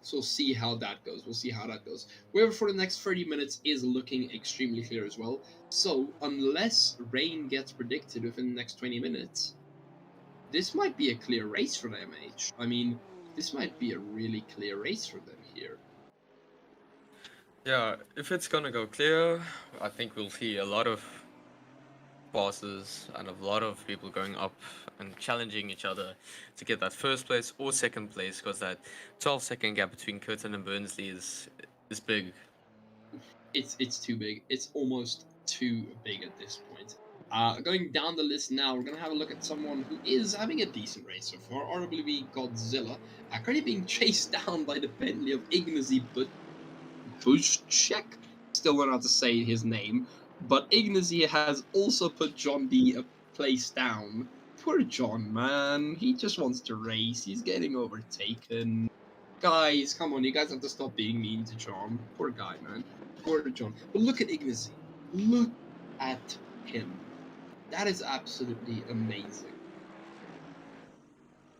so we'll see how that goes. We'll see how that goes. Weather for the next 30 minutes is looking extremely clear as well. So unless rain gets predicted within the next 20 minutes, this might be a clear race for them, H. I mean, this might be a really clear race for them here. Yeah, if it's gonna go clear, I think we'll see a lot of bosses and a lot of people going up and challenging each other to get that first place or second place, because that 12-second gap between Curtin and Burnsley is big. It's too big. It's almost too big at this point. Going down the list now, we're gonna have a look at someone who is having a decent race so far. RWB Godzilla, currently being chased down by the Bentley of Ignacy Bushcheck. Still don't know how to say his name, but Ignacy has also put John D a place down. Poor John, man. He just wants to race. He's getting overtaken. Guys, come on, you guys have to stop being mean to John. Poor guy, man. Poor John. But look at Ignacy. Look at him. That is absolutely amazing.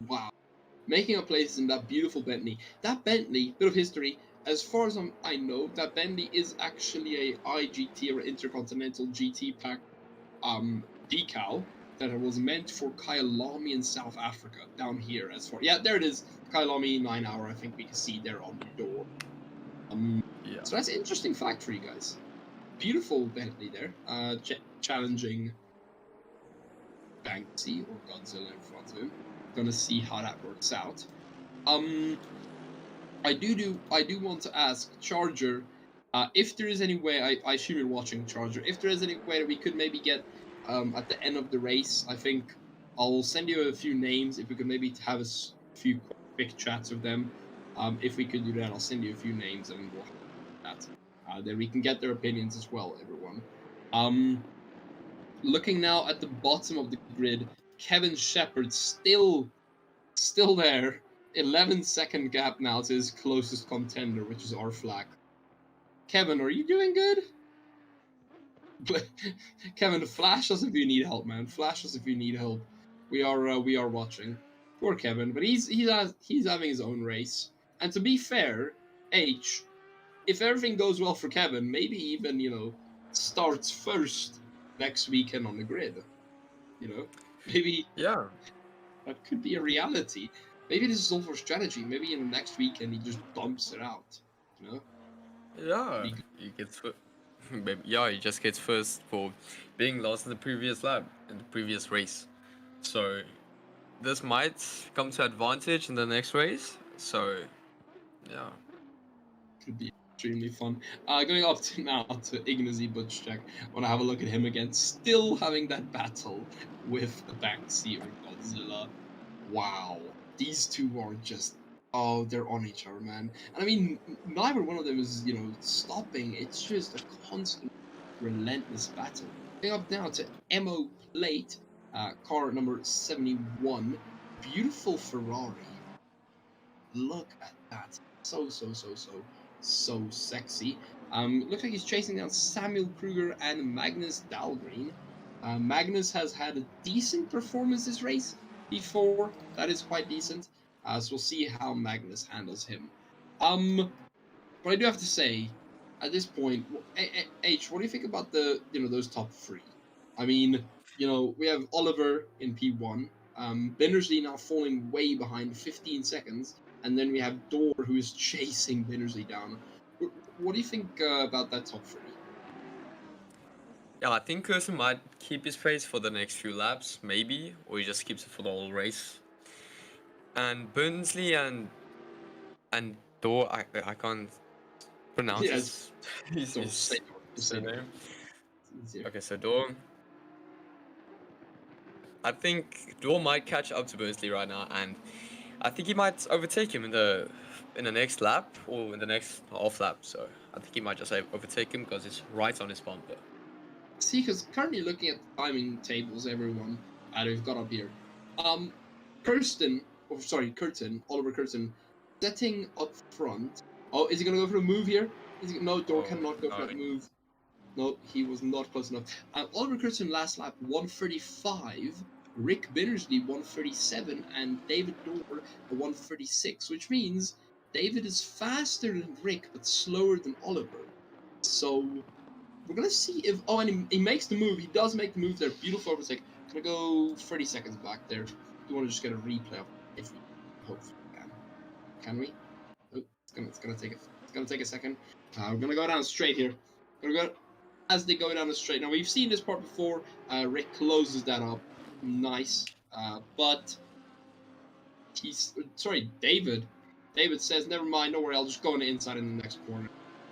Wow. Making a place in that beautiful Bentley. That Bentley, bit of history, as far as I know, that Bentley is actually a IGT or Intercontinental GT Pack decal that was meant for Kyalami in South Africa, down here as far. Yeah, there it is. Kyalami 9 hour, I think we can see there on the door. Yeah. So that's an interesting fact for you guys. Beautiful Bentley there, challenging Banksy or Godzilla in front of him. Gonna see how that works out. I do want to ask Charger, if there is any way. I assume you're watching, Charger. If there is any way that we could maybe get at the end of the race, I think I'll send you a few names. If we could maybe have a few quick chats with them, if we could do that, I'll send you a few names and we'll have that. Then we can get their opinions as well, everyone. Um, Looking now at the bottom of the grid, Kevin Shepard still there. 11-second gap now to his closest contender, which is our flag. Kevin, are you doing good? Kevin, flash us if you need help, man. Flash us if you need help. We are watching. Poor Kevin, but he's having his own race. And to be fair, H, if everything goes well for Kevin, maybe even starts first next weekend on the grid. Maybe Yeah. that could be a reality. Maybe this is all for strategy. Maybe in the next weekend he just bumps it out. You know? Yeah. Be You get yeah, he just gets first for being lost in the previous lap, in the previous race. So this might come to advantage in the next race. So yeah. could be extremely fun. Going up to now to Ignacy Butchcheck. Want to have a look at him again. Still having that battle with Banksy or Godzilla. Wow, these two are just they're on each other, man. And I mean, neither one of them is stopping. It's just a constant, relentless battle. Going up now to Mo Plate, car number 71. Beautiful Ferrari. Look at that. So sexy. Looks like he's chasing down Samuel Kruger and Magnus Dahlgren. Magnus has had a decent performance this race before. That is quite decent. So we'll see how Magnus handles him. But I do have to say, at this point, H, what do you think about the those top three? I mean, we have Oliver in P1, Binnersley now falling way behind 15 seconds, and then we have Door who is chasing Binnersley down. What do you think about that top three? Yeah, I think Curson might keep his pace for the next few laps, maybe, or he just keeps it for the whole race. And Burnsley and Dor, I can't pronounce Yes, don't say his Door. Just say Door. surname. It's easier. Okay, so Dor. I think Dor might catch up to Burnsley right now, and I think he might overtake him in the next lap or in the next half lap. So I think he might just overtake him because it's right on his bumper. See, because currently looking at the timing tables, everyone that we've got up here, um, Oliver Curtin, setting up front. Oh, is he gonna go for a move here? No, Door Oh cannot go for no! that move. No, he was not close enough. Oliver Curtin last lap 135, Rick Binnersley 137, and David Door 136, which means David is faster than Rick but slower than Oliver. So we're gonna see if and he makes the move. He does make the move there. Beautiful overtake. Gonna go 30 seconds back there. You want to just get a replay of it if we hopefully can. Can we? Oh, it's gonna take a second. We're gonna go down straight here. We're gonna go as they go down the straight. Now we've seen this part before. Rick closes that up. Nice. But David. David says, never mind, don't worry, I'll just go on the inside in the next corner.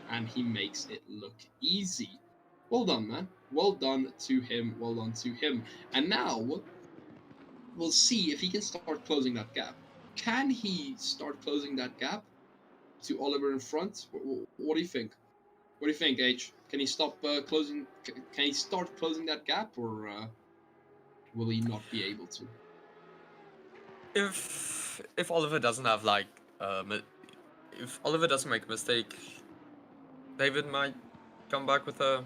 And he makes it look easy. Well done, man. Well done to him. Well done to him. And now we'll see if he can start closing that gap. Can he start closing that gap to Oliver in front? What do you think? What do you think, H? Can he stop closing? Can he start closing that gap, or will he not be able to? If Oliver doesn't have if Oliver doesn't make a mistake, David might come back with a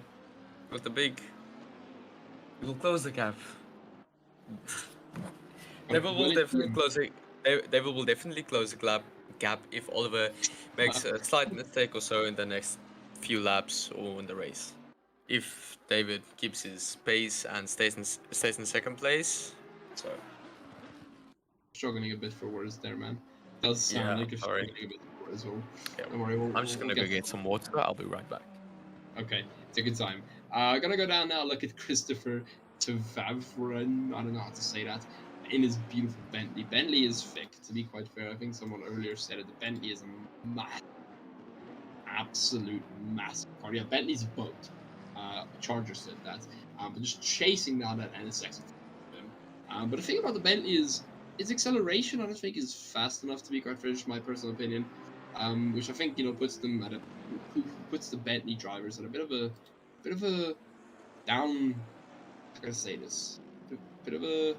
big. He'll close the gap. David will definitely close it. David will definitely close the gap if Oliver makes a slight mistake or so in the next few laps or in the race. If David keeps his pace and stays in second place, so Struggling a bit for words there, man. Does sound yeah, like you're sorry. struggling a bit for words. Well, Yeah. don't worry, I'm just gonna go get some water. I'll be right back. Okay, take your time. Gonna go down now. Look at Christopher Tavavran. I don't know how to say that. In his beautiful Bentley. Bentley is thick, to be quite fair. I think someone earlier said it. The Bentley is a absolute massive car. Yeah, Bentley's a boat. Charger said that. But just chasing down that NSX. But the thing about the Bentley is its acceleration. I don't think is fast enough to be quite fair. Just my personal opinion. Which I think puts them at puts the Bentley drivers at a bit of a down. How can I say this? Bit of a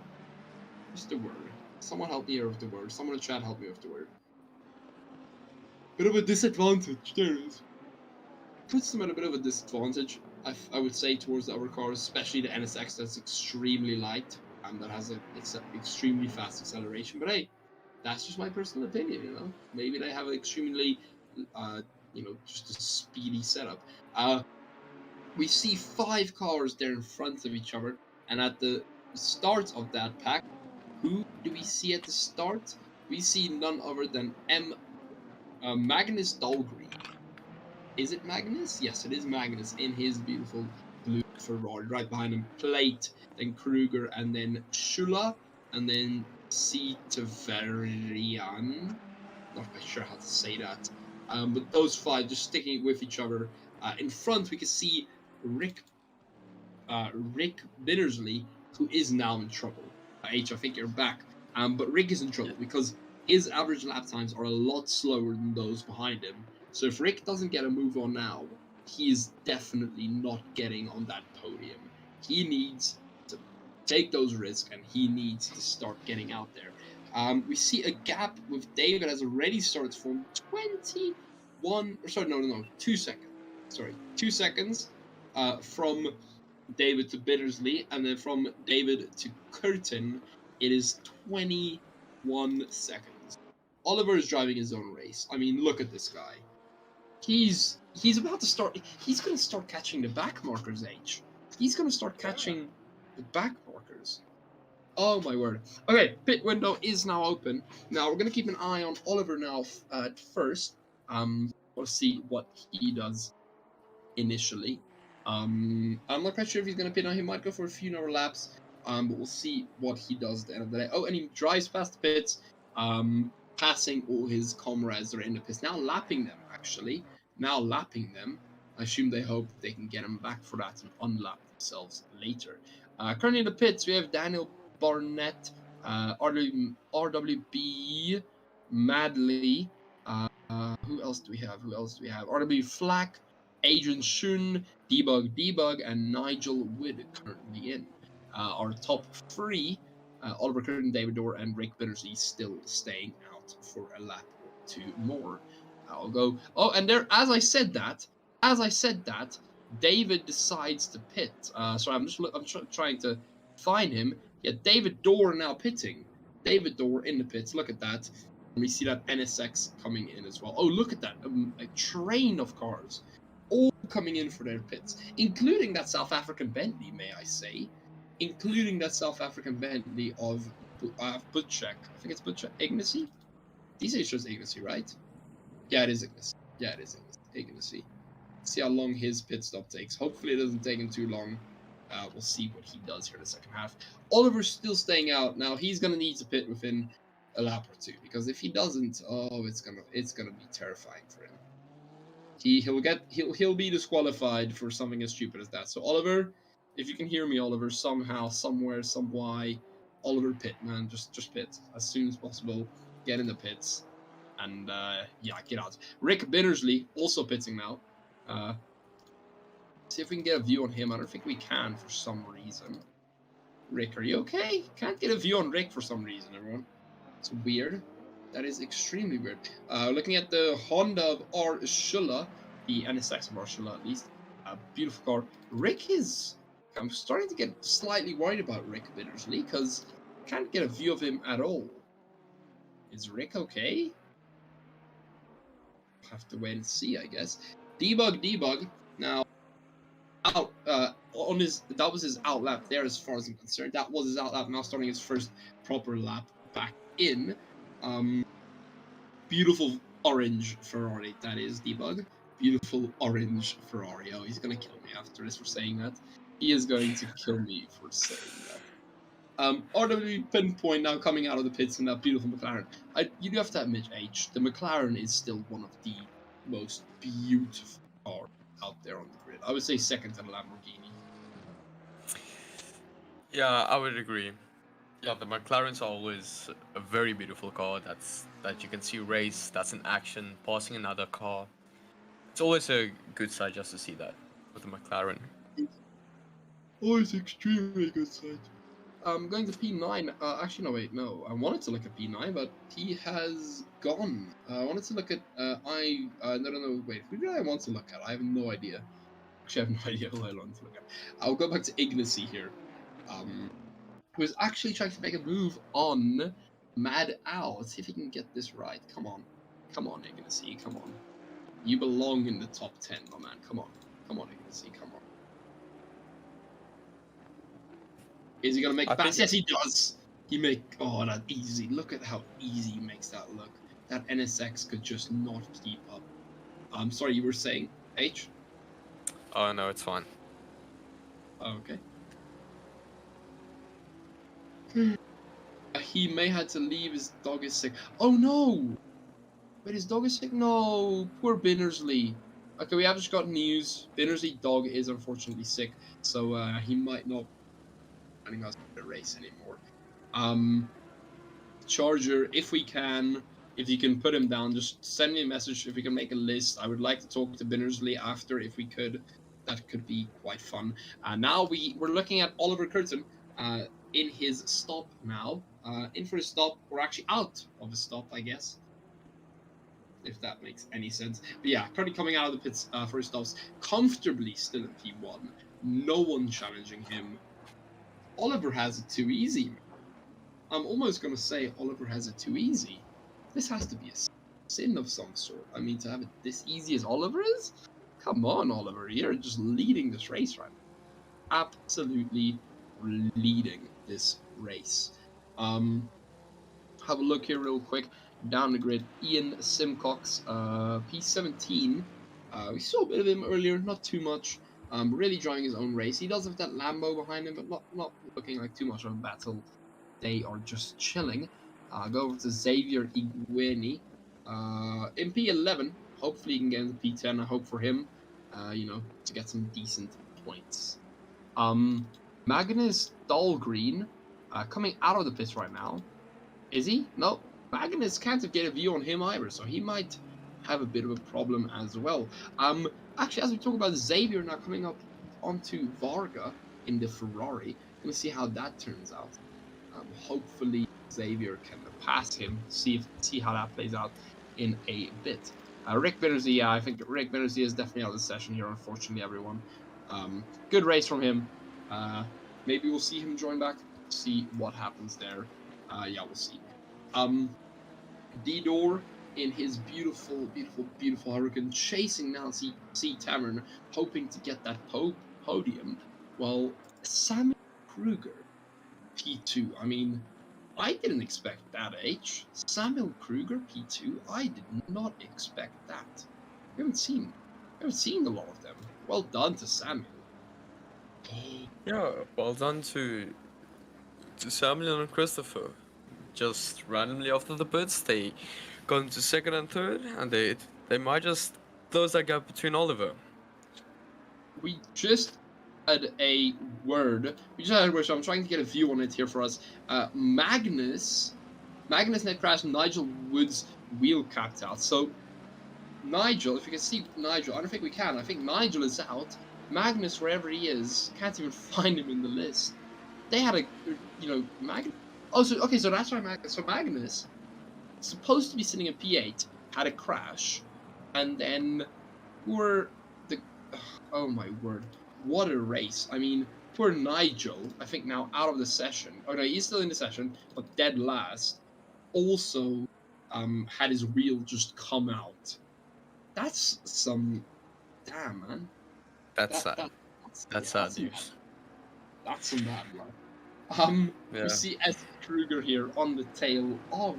what's the word? Someone help me here with the word. Someone in chat help me with the word. Bit of a disadvantage. There it is. Puts them at a bit of a disadvantage. I would say towards the other cars, especially the NSX that's extremely light and that has an extremely fast acceleration. But hey, that's just my personal opinion. Maybe they have an extremely just a speedy setup. We see 5 cars there in front of each other, and at the start of that pack, who do we see at the start? We see none other than Magnus Dahlgren. Is it Magnus? Yes, it is Magnus in his beautiful blue Ferrari. Right behind him, Plate, then Kruger, and then Shula, and then C. Taverian. Not quite sure how to say that. But those 5 just sticking with each other. In front, we can see Rick Bittersley, who is now in trouble. H, I think you're back. But Rick is in trouble because his average lap times are a lot slower than those behind him. So if Rick doesn't get a move on now, he is definitely not getting on that podium. He needs to take those risks and he needs to start getting out there. We see a gap with David has already started to form 2 seconds. Sorry, 2 seconds from David to Bittersley, and then from David to Curtin, it is 21 seconds. Oliver is driving his own race. I mean, look at this guy. He's about to start. He's going to start catching the back markers. H. He's going to start catching The back markers. Oh my word. Okay, pit window is now open. Now we're gonna keep an eye on Oliver now first. We'll see what he does initially. I'm not quite sure if he's gonna pit now. He might go for a few more laps. But we'll see what he does at the end of the day. Oh, and he drives past the pits, passing all his comrades that are in the pits. Now lapping them, actually. Now lapping them. I assume they hope they can get him back for that and unlap themselves later. Currently in the pits, we have Daniel Barnett, RWB, Madley. Who else do we have? RWB Flack, Adrian Shun, Debug, and Nigel Wood currently in. Our top three, Oliver Curtin, David Dorr, and Rick Bittersey, still staying out for a lap or two more. I'll go. Oh, and there, as I said that, David decides to pit. Sorry, I'm trying to find him. Yeah, David Dorr now pitting. David Dorr in the pits. Look at that. And we see that NSX coming in as well. Oh, look at that. A train of cars all coming in for their pits, including that South African Bentley, may I say. Including that South African Bentley of Butchek. I think it's Butchek. Ignacy? These are just Ignacy, right? Yeah, it is Ignacy. Ignacy. See how long his pit stop takes. Hopefully it doesn't take him too long. We'll see what he does here in the second half. Oliver's still staying out. Now he's gonna need to pit within a lap or two, because if he doesn't, oh, it's gonna be terrifying for him. He'll be disqualified for something as stupid as that. So Oliver, if you can hear me, Oliver, somehow, somewhere, some why, Oliver pit, man, just pit as soon as possible. Get in the pits, and yeah, get out. Rick Bittersley also pitting now. See if we can get a view on him. I don't think we can for some reason. Rick, are you okay? Can't get a view on Rick for some reason, everyone. It's weird. That is extremely weird. Looking at the Honda of R. Schuller, the NSX of R. Schuller at least. Beautiful car. Rick is... I'm starting to get slightly worried about Rick Bittersley, because I can't get a view of him at all. Is Rick okay? Have to wait and see, I guess. Debug. Now, out on his... That was his out lap there, as far as I'm concerned. That was his out lap. Now starting his first proper lap back in. Beautiful orange Ferrari, that is, Debug. Beautiful orange Ferrari. Oh, he's gonna kill me after this for saying that. He is going to kill me for saying that. RWB Pinpoint now coming out of the pits in that beautiful McLaren. You do have to admit, H, the McLaren is still one of the most beautiful cars out there on the grid. I would say second to the Lamborghini. Yeah, I would agree. Yeah, the McLarens are always a very beautiful car that you can see race, that's in action, passing another car. It's always a good sight just to see that with the McLaren. Always extremely good sight. I'm going to P9. Actually, no, wait, no. I wanted to look at P9, but he has gone. I wanted to look at, no, wait. Who did I want to look at? I have no idea. Actually, I have no idea who I wanted to look at. I'll go back to Ignacy here. Who is actually trying to make a move on Mad Owl. Let's see if he can get this right. Come on, Ignacy, come on. You belong in the top 10, my man. Come on, Ignacy, come on. Is he gonna make it fast? Yes, he does. That easy. Look at how easy he makes that look. That NSX could just not keep up. I'm sorry, you were saying, H? Oh no, it's fine. Okay. He may have to leave. His dog is sick. Oh no! Wait, his dog is sick? No! Poor Binnersley. Okay, we have just got news. Binnersley dog is unfortunately sick, so he might not be running us the race anymore. Charger, if you can put him down, just send me a message if we can make a list. I would like to talk to Binnersley after, if we could. That could be quite fun. Now we're looking at Oliver Curtin. In his stop now. In for his stop, or actually out of his stop, I guess. If that makes any sense. But yeah, currently coming out of the pits for his stops, comfortably still in P1. No one challenging him. Oliver has it too easy. I'm almost going to say Oliver has it too easy. This has to be a sin of some sort. I mean, to have it this easy as Oliver is? Come on, Oliver. You're just leading this race right now. Absolutely leading this race. Have a look here real quick down the grid. Ian Simcox, P17. We saw a bit of him earlier, not too much. Really driving his own race. He does have that Lambo behind him, but not looking like too much of a battle. They are just chilling. Go over to Xavier Iguini. In P11, hopefully he can get into P10. I hope for him, to get some decent points. Magnus Dahlgreen, coming out of the pits right now. Is he? No. Magnus can't get a view on him either, so he might have a bit of a problem as well. Actually, as we talk about Xavier now coming up onto Varga in the Ferrari, we'll see how that turns out. Hopefully Xavier can pass him. See how that plays out in a bit. Rick Bittersey, yeah, I think Rick Bittersey is definitely out of the session here, unfortunately, everyone. Good race from him. Maybe we'll see him join back, see what happens there. Yeah, we'll see. Didor in his beautiful Hurricane, chasing now C Tavern, hoping to get that podium. Well, Samuel Kruger, P2. I mean, I didn't expect that, H. Samuel Kruger, P2. I did not expect that. We haven't seen a lot of them. Well done to Samuel. Yeah, well done to Samuel and Christopher. Just randomly after the pits, they got into second and third, and they might just close that gap between Oliver. We just had a word. So I'm trying to get a view on it here for us. Magnus net crash, Nigel Woods wheel capped out. So Nigel, if you can see Nigel, I don't think we can. I think Nigel is out. Magnus, wherever he is, can't even find him in the list. They had a, Magnus. Oh, so that's why Magnus. So Magnus, supposed to be sitting in P8, had a crash, and then oh my word, what a race! I mean, poor Nigel, I think now out of the session. Oh no, he's still in the session, but dead last. Also, had his wheel just come out. That's some damn, man. That's sad. That's sad news. That's some bad luck. Yeah. We see S. Kruger here on the tail of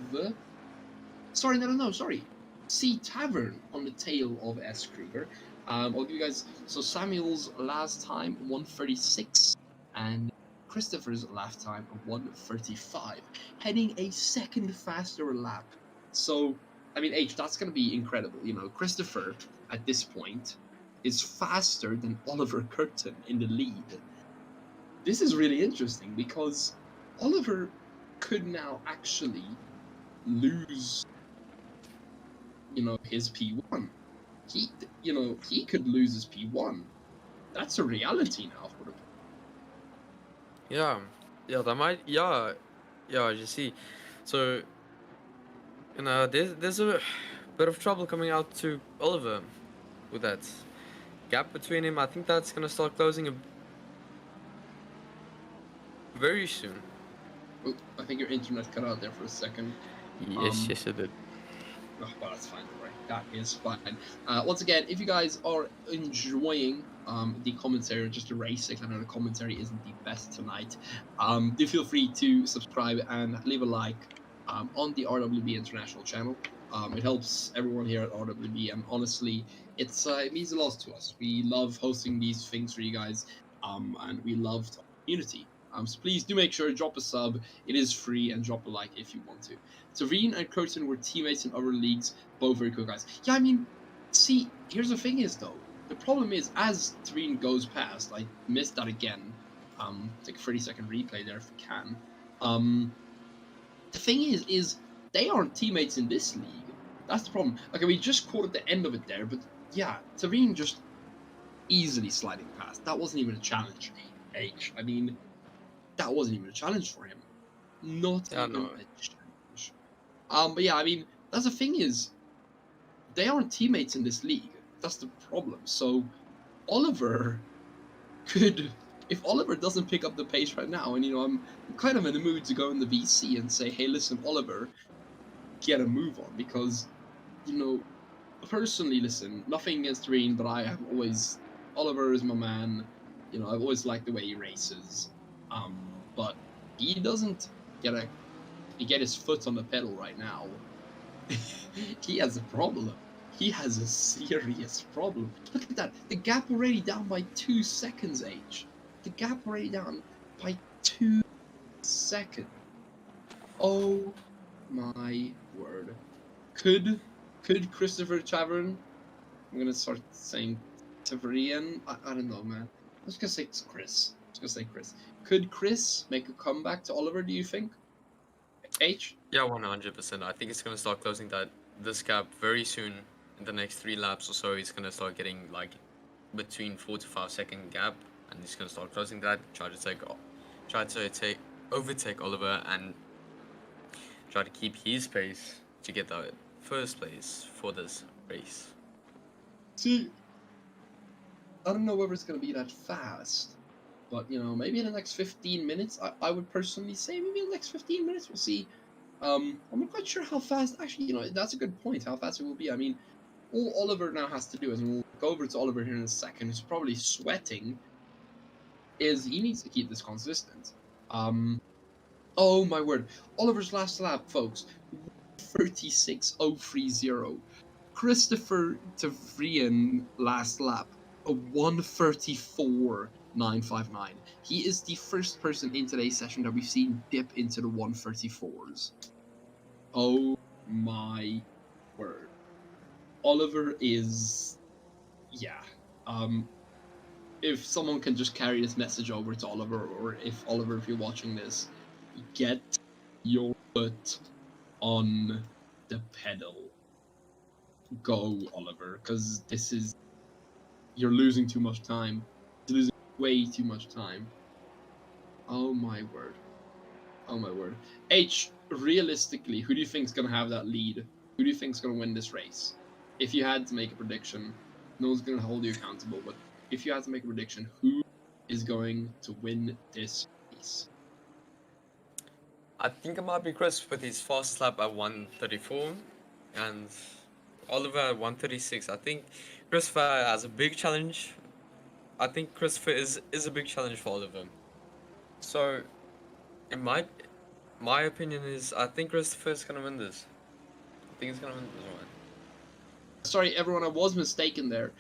sorry. C. Tavern on the tail of S. Kruger. I'll give you guys, so Samuel's last time 136 and Christopher's last time 135, heading a second faster lap. So I mean, H, that's going to be incredible. Christopher at this point is faster than Oliver Curtin in the lead. This is really interesting because Oliver could now actually lose, his P1. He could lose his P1. That's a reality now for him. Yeah, that might, you see. So, there's a bit of trouble coming out to Oliver with that gap between him. I think that's gonna start closing very soon. Oh, I think your internet cut out there for a second. Yes, it did. Oh, well, that's fine. Right, that is fine. Once again, if you guys are enjoying the commentary, just the racing, I know the commentary isn't the best tonight. Do feel free to subscribe and leave a like on the RWB International channel. It helps everyone here at RWB, and honestly, it means a lot to us. We love hosting these things for you guys, and we love the community. So please do make sure to drop a sub. It is free, and drop a like if you want to. Tavine and Curtin were teammates in other leagues, both very cool guys. Yeah, I mean, see, here's the thing is, though. The problem is, as Tavine goes past, I missed that again. Take a 30-second replay there if we can. The thing is they aren't teammates in this league. That's the problem. Okay, we just caught at the end of it there, but yeah, Tavine just easily sliding past. That wasn't even a challenge, H. I mean, that wasn't even a challenge for him. Not even a challenge. But yeah, I mean, that's the thing is, they aren't teammates in this league. That's the problem. So, Oliver could, if Oliver doesn't pick up the pace right now, and I'm kind of in the mood to go in the VC and say, hey, listen, Oliver, get a move on, because, personally, listen, nothing against Reen, but I have always, Oliver is my man. I've always liked the way he races. But he doesn't get his foot on the pedal right now. He has a problem. He has a serious problem. Look at that. The gap already down by 2 seconds, H. The gap already down by 2 seconds. Oh my word. Could Christopher Tavern, I'm gonna start saying Taverian. I don't know, man. I was gonna say Chris. Could Chris make a comeback to Oliver, do you think? H? Yeah, 100%. I think it's gonna start closing this gap very soon. In the next 3 laps or so, he's gonna start getting like between 4 to 5 second gap, and he's gonna start closing that. Try to overtake Oliver, and try to keep his pace to get the first place for this race. See, I don't know whether it's going to be that fast, but maybe in the next 15 minutes, I would personally say maybe in the next 15 minutes we'll see. I'm not quite sure how fast. Actually, that's a good point. How fast it will be. I mean, all Oliver now has to do is, and we'll go over to Oliver here in a second, who's probably sweating, is he needs to keep this consistent. Oh my word, Oliver's last lap, folks, 36.030. Christopher Tavrian last lap, a 134.959. He is the first person in today's session that we've seen dip into the 134s. Oh my word. Oliver is, yeah. If someone can just carry this message over to Oliver, or if Oliver, if you're watching this, get your foot on the pedal. Go, Oliver, because you're losing too much time. You're losing way too much time. Oh my word. Oh my word. H, realistically, who do you think is going to have that lead? Who do you think is going to win this race? If you had to make a prediction, no one's going to hold you accountable, but if you had to make a prediction, who is going to win this race? I think it might be Chris with his fast lap at 134, and Oliver at 136. I think Christopher has a big challenge. I think Christopher is a big challenge for Oliver. So, my opinion is I think Christopher is gonna win this. I think he's gonna win this one. Sorry, everyone, I was mistaken there.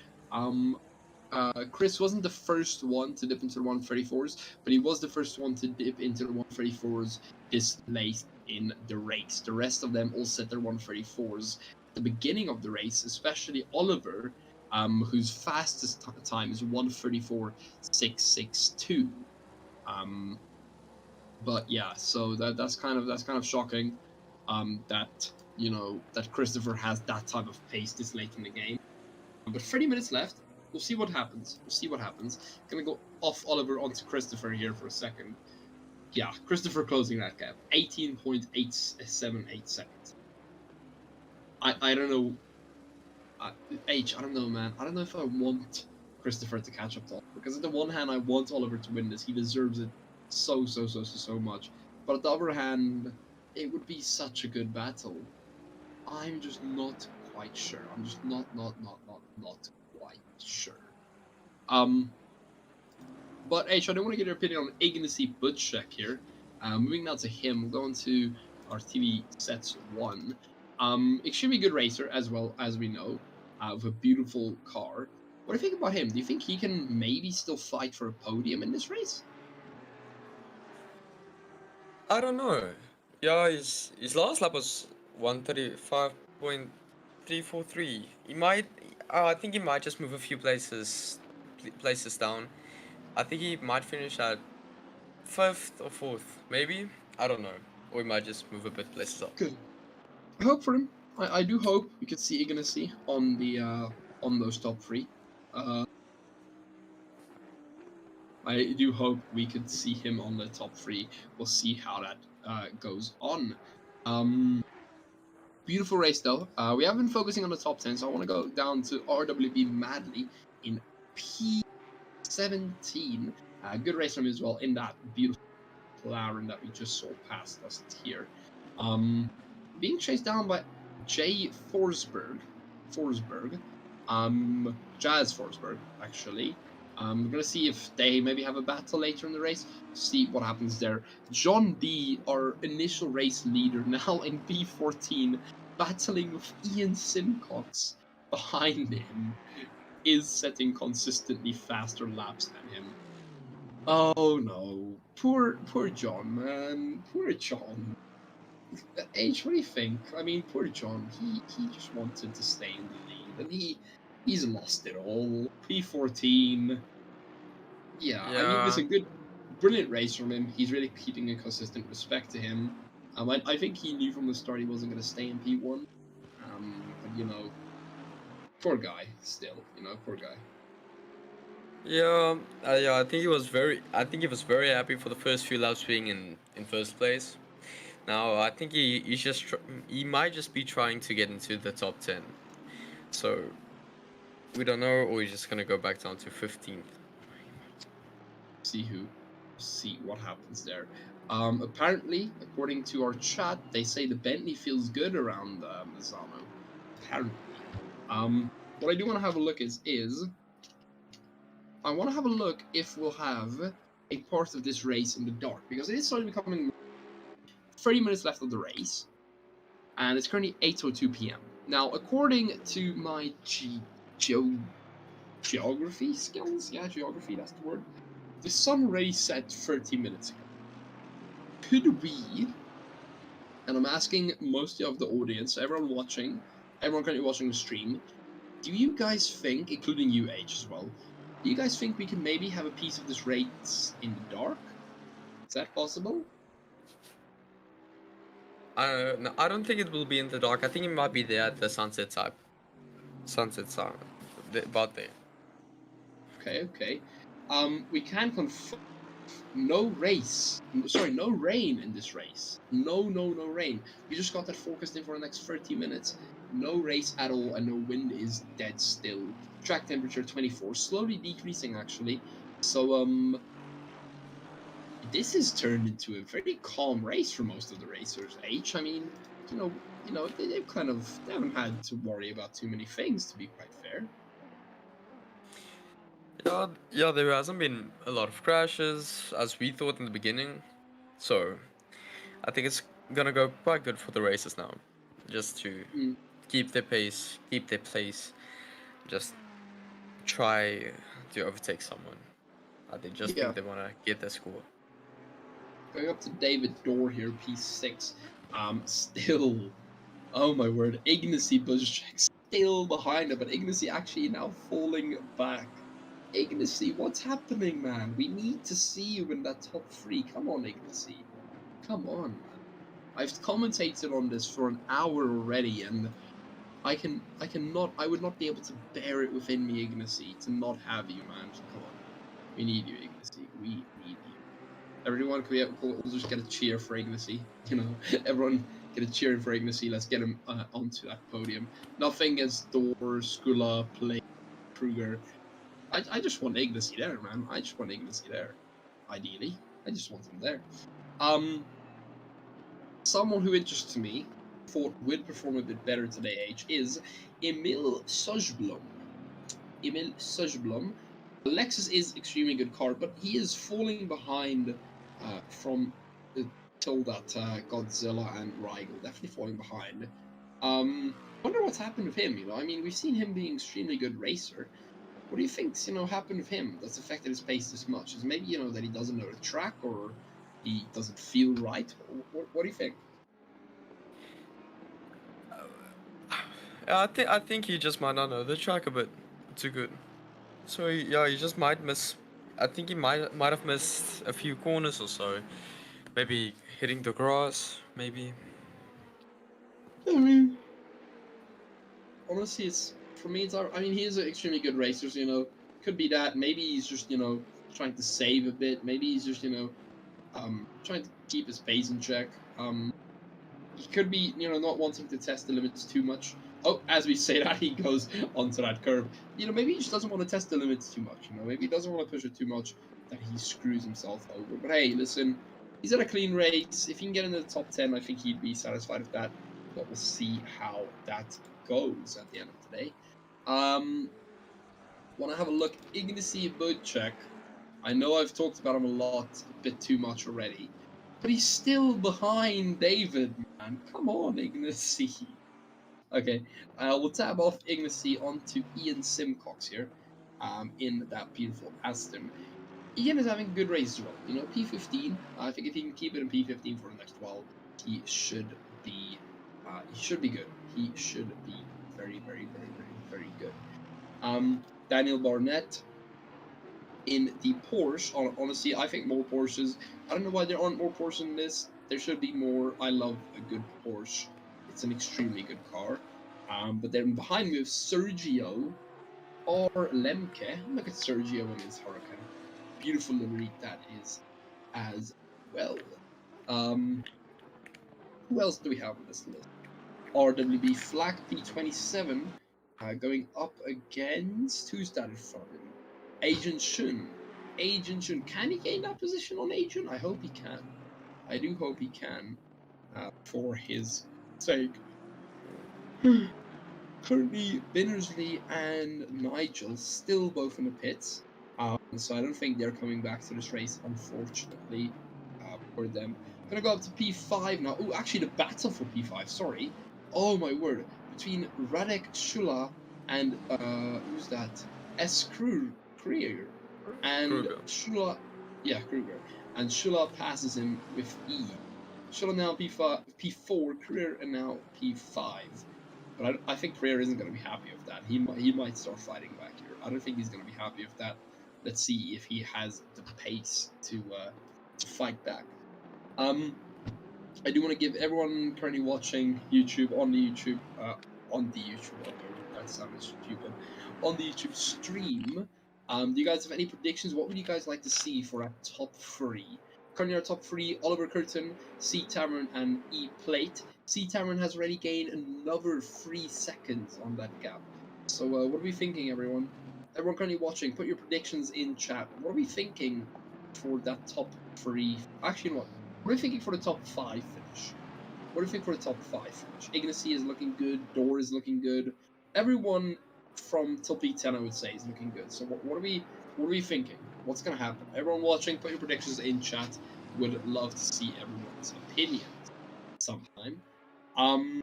Chris wasn't the first one to dip into the 134s, but he was the first one to dip into the 134s this late in the race. The rest of them all set their 134s at the beginning of the race, especially Oliver, whose fastest time is 134.662. But yeah, so that's kind of shocking. That that Christopher has that type of pace this late in the game. But 30 minutes left. We'll see what happens. Gonna go off Oliver onto Christopher here for a second. Yeah, Christopher closing that gap. 18.878 seconds. I don't know. H, I don't know, man. I don't know if I want Christopher to catch up to Oliver. Because on the one hand, I want Oliver to win this. He deserves it so much. But on the other hand, it would be such a good battle. I'm just not quite sure. I'm just not quite sure. But H, I don't want to get your opinion on Ignacy Budchek here. Moving now to him, going to our TV sets 1. Extremely good racer as well, as we know, with a beautiful car. What do you think about him? Do you think he can maybe still fight for a podium in this race? I don't know. Yeah, his last lap was 135.343. He might. I think he might just move a few places down. I think he might finish at 5th or 4th, maybe. I don't know. Or he might just move a bit places up. Good. I hope for him. I do hope we could see Ignacy on the on those top 3. I do hope we could see him on the top 3. We'll see how that goes on. Beautiful race though. We have been focusing on the top 10, so I want to go down to RWB Madley in P17. Good race from him as well in that beautiful McLaren that we just saw past us here. Being chased down by Jay Forsberg. Jazz Forsberg, actually. We're gonna see if they maybe have a battle later in the race. See what happens there. John D, our initial race leader, now in P14, battling with Ian Simcox behind him, is setting consistently faster laps than him. Oh no, poor John, man, poor John. H, what do you think? I mean, poor John. He just wanted to stay in the lead, and he's lost it all. P14. Yeah, I mean, Yeah, listen, good, brilliant race from him. He's really keeping a consistent respect to him. I think he knew from the start he wasn't going to stay in P1. But you know, poor guy. Still, you know, poor guy. yeah, yeah. I think he was very happy for the first few laps being in first place. Now I think he might just be trying to get into the top 10. So we don't know, or he's just gonna go back down to 15th. See what happens there. Apparently, according to our chat, they say the Bentley feels good around Misano. Apparently. What I do want to have a look is I want to have a look if we'll have a part of this race in the dark, because it is slowly becoming 30 minutes left of the race, and it's currently 8:02 p.m. Now, according to my geography skills, yeah, geography, that's the word. The sun already set 30 minutes ago. Could we, and I'm asking most of the audience, everyone currently watching the stream, do you guys think, including you, H as well, do you guys think we can maybe have a piece of this race in the dark? Is that possible? No, I don't think it will be in the dark. I think it might be there at the sunset type. Sunset side. About there. Okay. We can confirm no race. Sorry, no rain in this race. No rain. We just got that forecast in for the next 30 minutes. No race at all, and no wind is dead still. Track temperature 24, slowly decreasing actually. So this has turned into a very calm race for most of the racers. H, I mean, they haven't had to worry about too many things, to be quite fair. Yeah, there hasn't been a lot of crashes as we thought in the beginning. So I think it's gonna go quite good for the races now. Just to Mm, keep their pace, keep their place, just try to overtake someone. They just yeah. think they wanna get their score. Going up to David Dorr here, P6. Still, oh my word, Ignacy Buzzcheck still behind him, but Ignacy actually now falling back. Ignacy, what's happening, man? We need to see you in that top three. Come on, Ignacy. Come on, man. I've commentated on this for an hour already, and I would not be able to bear it within me, Ignacy, to not have you, man. Come on. We need you, Ignacy. We need you. Everyone, we'll just get a cheer for Ignacy. You know, everyone get a cheer for Ignacy. Let's get him onto that podium. Nothing against Dor, Skula, Play, Kruger. I just want Ignacy there, man. I just want Ignacy there. Ideally, I just want him there. Um, Someone who interests me, thought would perform a bit better today, H, is Emil Sojblom. Emil Sojblom. Lexus is extremely good car, but he is falling behind from till that Godzilla and Rigel. Definitely falling behind. Wonder what's happened with him. You know, I mean, we've seen him being extremely good racer. What do you think's happened with him that's affected his pace this much? Is maybe that he doesn't know the track or he doesn't feel right? What do you think? I think he just might not know the track a bit too good. So yeah, he just might miss. I think he might have missed a few corners or so. Maybe hitting the grass. Maybe. I mean, honestly, it's for me. I mean, he is an extremely good racer. So, could be that. Maybe he's just trying to save a bit. Maybe he's just trying to keep his pace in check. He could be not wanting to test the limits too much. Oh, as we say that, he goes onto that curve. Maybe he just doesn't want to test the limits too much. Maybe he doesn't want to push it too much that he screws himself over. But hey, listen, he's at a clean race. If he can get into the top 10, I think he'd be satisfied with that. But we'll see how that goes at the end of the day. Um, Want to have a look? Ignacy Budchek. I know I've talked about him a bit too much already, but he's still behind David, man. Come on, Ignacy. Okay, we'll tab off Ignacy onto Ian Simcox here, in that beautiful Aston. Ian is having good races as well. You know, P15. I think if he can keep it in P15 for the next while, he should be. He should be good. He should be very, very, very, very, very good. Daniel Barnett in the Porsche. Honestly, I think more Porsches. I don't know why there aren't more Porsches in this. There should be more. I love a good Porsche. It's an extremely good car. But then behind me is Sergio or Lemke. Look at Sergio in his Huracan. Beautiful livery that is as well. Um, who else do we have on this list? RWB Flak P27 going up against who's that in front of him? Agent Shun. Agent Shun. Can he gain that position on Agent? I hope he can. I do hope he can for his sake. Currently, Binnersley and Nigel still both in the pits. So I don't think they're coming back to this race, unfortunately, for them. Gonna go up to P5 now. Oh, actually, the battle for P5. Sorry. Oh my word! Between Radek Shula and who's that? S. Kruger and Kruger. Shula. Yeah, Kruger. And Shula passes him with E. Shula now P4, Kruger, and now P5. But I think Pereira isn't going to be happy with that. He might start fighting back here. I don't think he's going to be happy with that. Let's see if he has the pace to fight back. I do want to give everyone currently watching YouTube on the YouTube oh my word, that sounded stupid, on the YouTube stream. Do you guys have any predictions? What would you guys like to see for our top three? Currently, our top three: Oliver Curtin, C. Tamarin, and E. Plate. C. Tamarin has already gained another 3 seconds on that gap. So, what are we thinking, everyone? Everyone currently watching, put your predictions in chat. What are we thinking for that top three? Actually, you know what are we thinking for the top 5 finish? What do you think for the top 5 finish? Ignacy is looking good. Door is looking good. Everyone from top P10, I would say, is looking good. So what are we thinking? What's gonna happen? Everyone watching, put your predictions in chat. Would love to see everyone's opinions sometime. Um,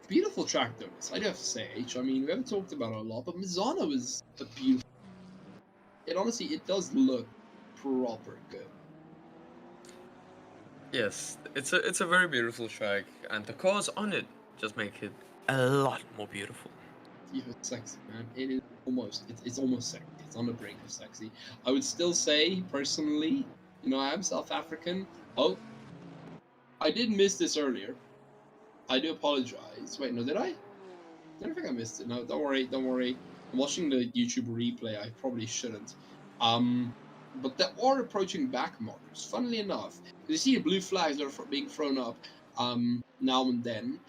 Beautiful track though. I do have to say, H. I mean, we haven't talked about it a lot, but Misano is a beautiful. It honestly, it does look proper good. Yes, it's a very beautiful track, and the cars on it just make it a lot more beautiful. Yeah, it's sexy, man. It is almost. It's almost sexy. It's on the brink of sexy. I would still say, personally, you know, I am South African. Oh, I did miss this earlier. I do apologize. Wait, no, did I? I don't think I missed it. No, don't worry, don't worry. I'm watching the YouTube replay. I probably shouldn't. But there are approaching back markers. Funnily enough, you see the blue flags that are being thrown up now and then.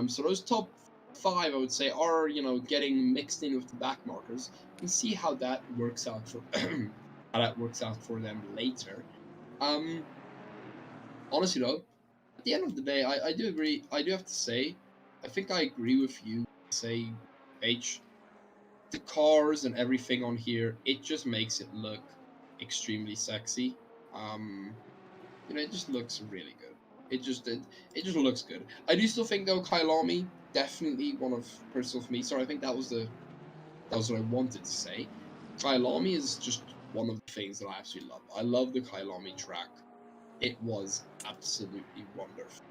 So those top 5, I would say, are getting mixed in with the back markers. And see how that works out for them later. Um, Honestly though, at the end of the day, I do agree. I do have to say, I think I agree with you. Say, H, the cars and everything on here, it just makes it look extremely sexy. Um, it just looks really good. It just looks good. I do still think though, Kailami definitely one of personal for me. Sorry, I think that was what I wanted to say. Kailami is just one of the things that I absolutely love. I love the Kailami track. It was absolutely wonderful.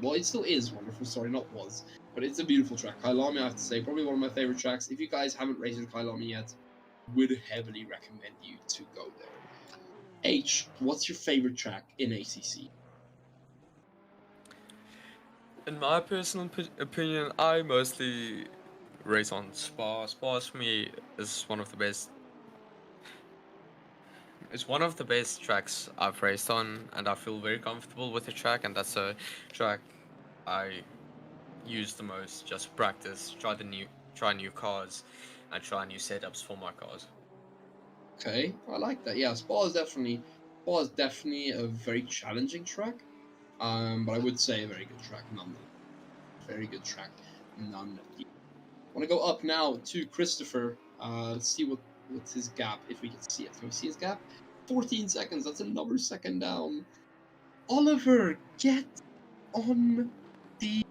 Well, it still is wonderful. Sorry, not was, but it's a beautiful track. Kailami, I have to say, probably one of my favorite tracks. If you guys haven't rated Kailami yet, would heavily recommend you to go there. H, what's your favorite track in ACC? In my personal opinion, I mostly race on Spa. Spa for me is one of the best. It's one of the best tracks I've raced on, and I feel very comfortable with the track. And that's a track I use the most. Just practice, try new cars, and try new setups for my cars. Okay, I like that. Yeah, Spa is definitely a very challenging track. But I would say a very good track nonetheless. Very good track nonetheless. I want to go up now to Christopher. Let's see what's his gap, if we can see it. Can we see his gap? 14 seconds. That's another second down. Oliver, get on the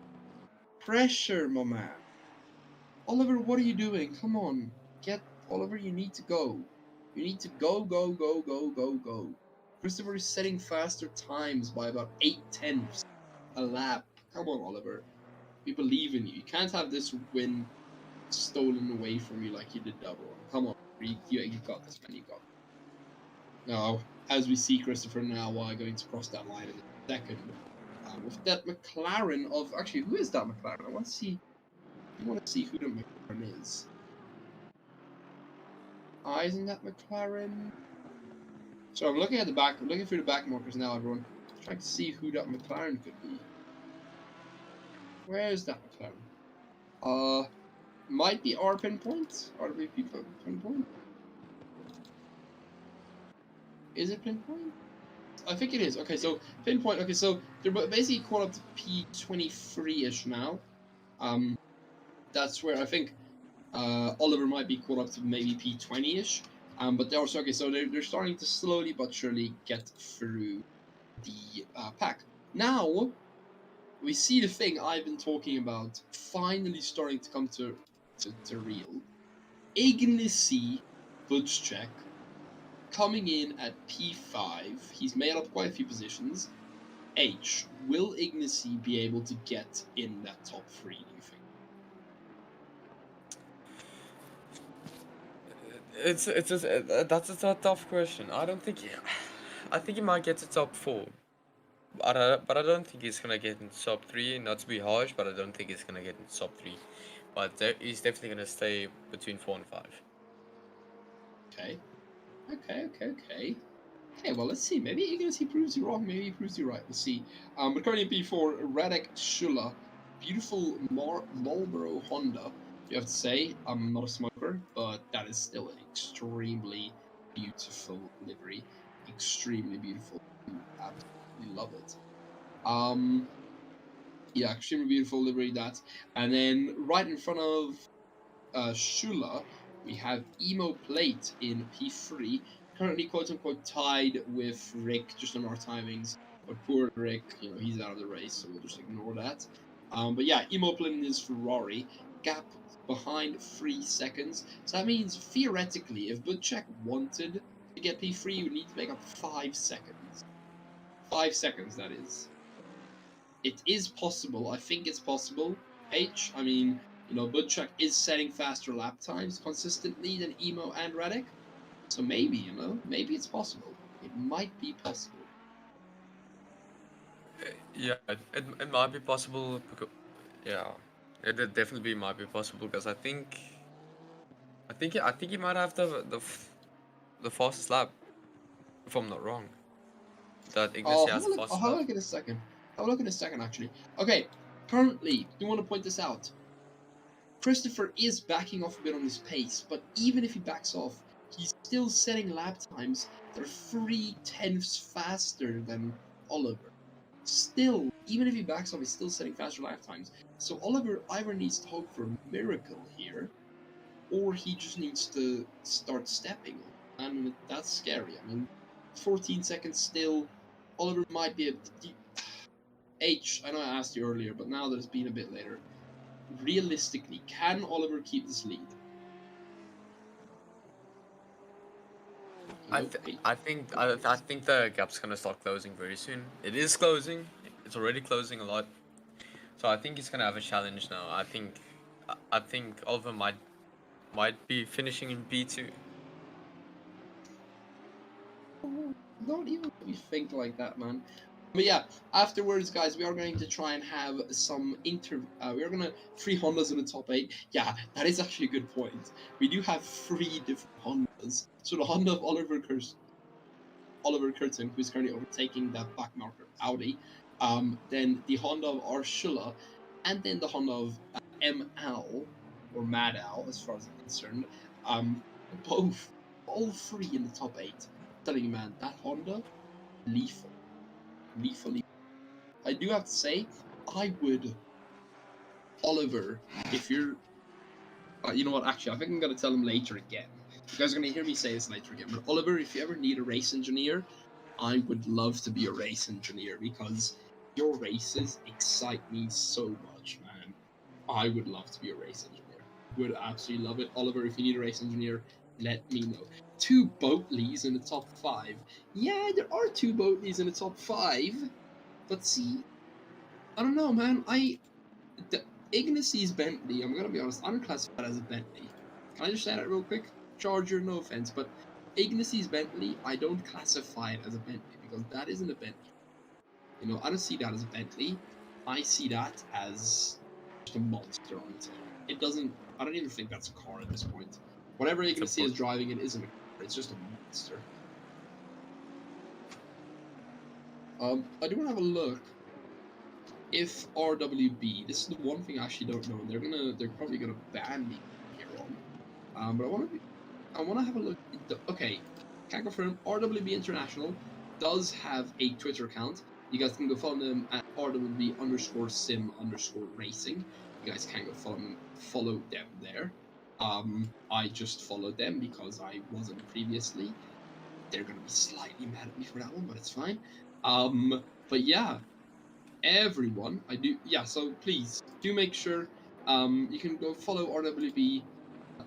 pressure, my man. Oliver, what are you doing? Come on. Oliver, you need to go. You need to go. Christopher is setting faster times by about 8/10 a lap. Come on, Oliver. We believe in you. You can't have this win stolen away from you like you did double. Come on. You got this, man. You got it. Now, as we see Christopher now going to cross that line in a second. With that McLaren of... Actually, who is that McLaren? I want to see who the McLaren is. Isn't that McLaren? So I'm looking at the back. I'm looking through the back markers now, everyone. Trying to see who that McLaren could be. Where is that McLaren? Might be our pinpoint. RWB pinpoint. Is it pinpoint? I think it is. Okay, so pinpoint. Okay, so they're basically caught up to P23-ish now. That's where I think Oliver might be caught up to maybe P20-ish. But they're also okay. So they're starting to slowly but surely get through the pack. Now we see the thing I've been talking about finally starting to come to real. Ignacy Butchek coming in at P5. He's made up quite a few positions. H, will Ignacy be able to get in that top 3, do you think? That's a tough question. I don't think I think he might get to top 4. But I don't think he's gonna get into top 3. Not to be harsh, but I don't think he's gonna get into top 3. But he's definitely gonna stay between 4 and 5. Okay. Okay, well, let's see. Maybe Ignacy proves you wrong. Maybe he proves you right. We'll see. But currently in P4, Radek Shula. Beautiful Marlboro Honda. You have to say, I'm not a smoker, but that is still an extremely beautiful livery. Extremely beautiful. Absolutely love it. Yeah, extremely beautiful livery, that. And then right in front of Shula, we have Emo Plate in P3, currently quote-unquote tied with Rick, just on our timings. But poor Rick, he's out of the race, so we'll just ignore that. But yeah, Emo Plate in his Ferrari, gap behind 3 seconds. So that means, theoretically, if Butchek wanted to get P3, he would need to make up 5 seconds. 5 seconds, that is. It is possible. I think it's possible. H, I mean... Butchuk is setting faster lap times consistently than Emo and Radek. So maybe, maybe it's possible. It might be possible. Yeah, it might be possible. Yeah, it definitely might be possible because I think he might have the fastest lap, if I'm not wrong. That Ignacy has the fastest I'll lap. look in a second. I'll look in a second, actually. Okay, currently, do want to point this out. Christopher is backing off a bit on his pace, but even if he backs off, he's still setting lap times that are 3/10 faster than Oliver. Still, even if he backs off, he's still setting faster lap times. So Oliver either needs to hope for a miracle here, or he just needs to start stepping. And that's scary. I mean, 14 seconds still. Oliver might be able to... H, I know I asked you earlier, but now that it's been a bit later, realistically, can Oliver keep this lead? I think the gap's gonna start closing very soon. It is closing. It's already closing a lot. So I think he's gonna have a challenge now. I think Oliver might be finishing in P2. Don't even let me think like that, man. But yeah, afterwards, guys, we are going to try and have some we are gonna 3 Hondas in the top 8. Yeah, that is actually a good point. We do have 3 different Hondas. So the Honda of Oliver Curtin, who's currently overtaking that back marker Audi. Then the Honda of Arshula, and then the Honda of ML or Mad Al, as far as I'm concerned. All 3 in the top 8. I'm telling you, man, that Honda, lethal. I do have to say, I would, Oliver, if you're You know what? Actually, I think I'm gonna tell him later again. You guys are gonna hear me say this later again. But Oliver, if you ever need a race engineer, I would love to be a race engineer because your races excite me so much, man. I would love to be a race engineer. Would absolutely love it. Oliver, if you need a race engineer, let me know. 2 Boatleys in the top 5. Yeah, there are 2 Boatleys in the top 5. But see, I don't know, man. The Ignacey's Bentley, I'm gonna be honest, I don't classify it as a Bentley. Can I just say that real quick? Charger, no offense, but Ignacey's Bentley, I don't classify it as a Bentley because that isn't a Bentley. You know, I don't see that as a Bentley. I see that as just a monster on its own. It doesn't. I don't even think that's a car at this point. Whatever It's a Ignacy is driving, it isn't a car. It's just a monster. I do want to have a look if RWB. This is the one thing I actually don't know. They're probably gonna ban me here on. But I want to have a look. Okay, can't confirm. RWB International does have a Twitter account. You guys can go follow them at RWB_sim_racing. You guys can go follow them there. I just followed them because I wasn't previously. They're gonna be slightly mad at me for that one, but it's fine. But yeah, everyone, I do. Yeah, so please do make sure you can go follow RWB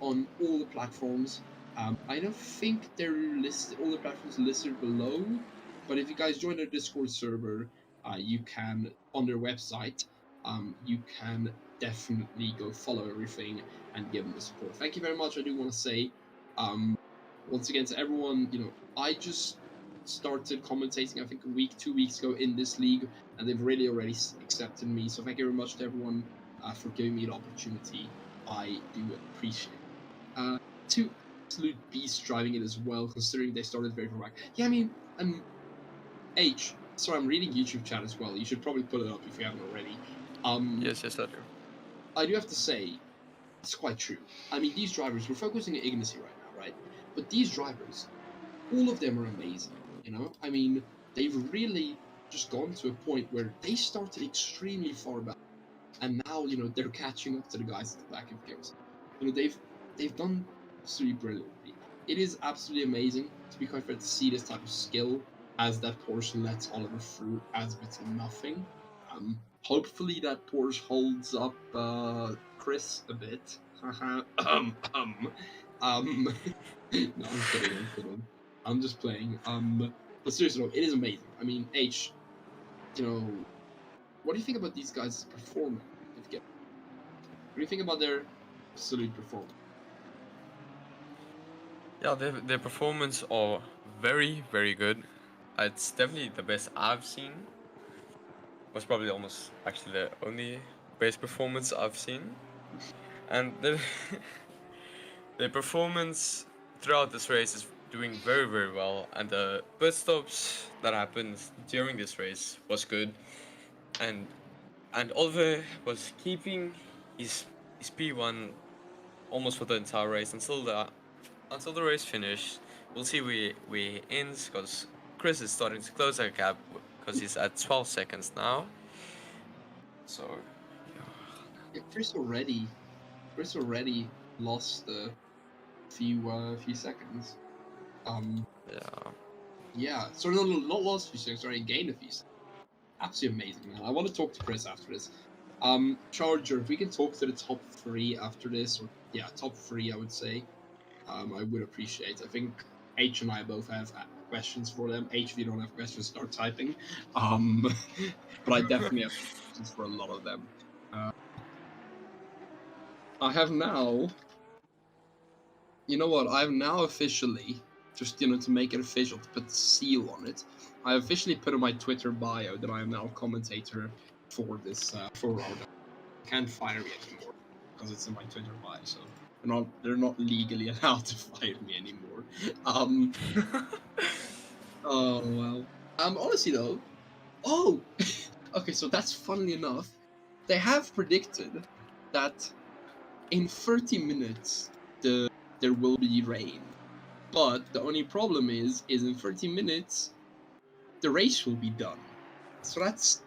on all the platforms. I don't think they're listed. All the platforms are listed below, but if you guys join their Discord server, you can on their website. You can definitely go follow everything and give them the support. Thank you very much. I do want to say, once again to everyone, I just started commentating. I think a week, 2 weeks ago in this league, and they've really already accepted me. So thank you very much to everyone for giving me the opportunity. I do appreciate it. Uh, Two absolute beasts driving it as well, considering they started very far back. Yeah, I mean, H. Sorry, I'm reading YouTube chat as well. You should probably put it up if you haven't already. Yes, yes, I do. I do have to say, it's quite true. I mean, these drivers, we're focusing on Ignacy right now, right? But these drivers, all of them are amazing. I mean, they've really just gone to a point where they started extremely far back, and now they're catching up to the guys at the back of games. They've done absolutely brilliantly. It is absolutely amazing to be quite fair to see this type of skill as that Porsche lets Oliver through as a bit of nothing. Hopefully that Porsche holds up Chris a bit. No, I'm kidding. I'm just playing. But seriously, though, it is amazing. I mean, H, what do you think about these guys' performance? What do you think about their absolute performance? Yeah, their performance are very, very good. It's definitely the best I've seen. Was probably almost actually the only best performance I've seen. And the performance throughout this race is doing very, very well. And the pit stops that happened during this race was good. And Oliver was keeping his P1 almost for the entire race until the race finished. We'll see we ends because Chris is starting to close that gap because he's at 12 seconds now. So Yeah, Chris already lost a few seconds. yeah, Yeah, sorry, not lost a few seconds. Sorry, gained a few seconds. Absolutely amazing, man. I want to talk to Chris after this. Charger, if we can talk to the top 3 after this, or yeah, top 3, I would say. I would appreciate. I think H and I both have questions for them. H, if you don't have questions, start typing. Um, but I definitely have questions for a lot of them. I have now. You know what? I've now officially, just to make it official, to put the seal on it. I officially put in my Twitter bio that I am now a commentator for this for our. Can't fire me anymore because it's in my Twitter bio. So they're not legally allowed to fire me anymore. Um. Oh well. Honestly though. Oh. Okay. So that's funnily enough. They have predicted that in 30 minutes there will be rain. But the only problem is in 30 minutes the race will be done. So that's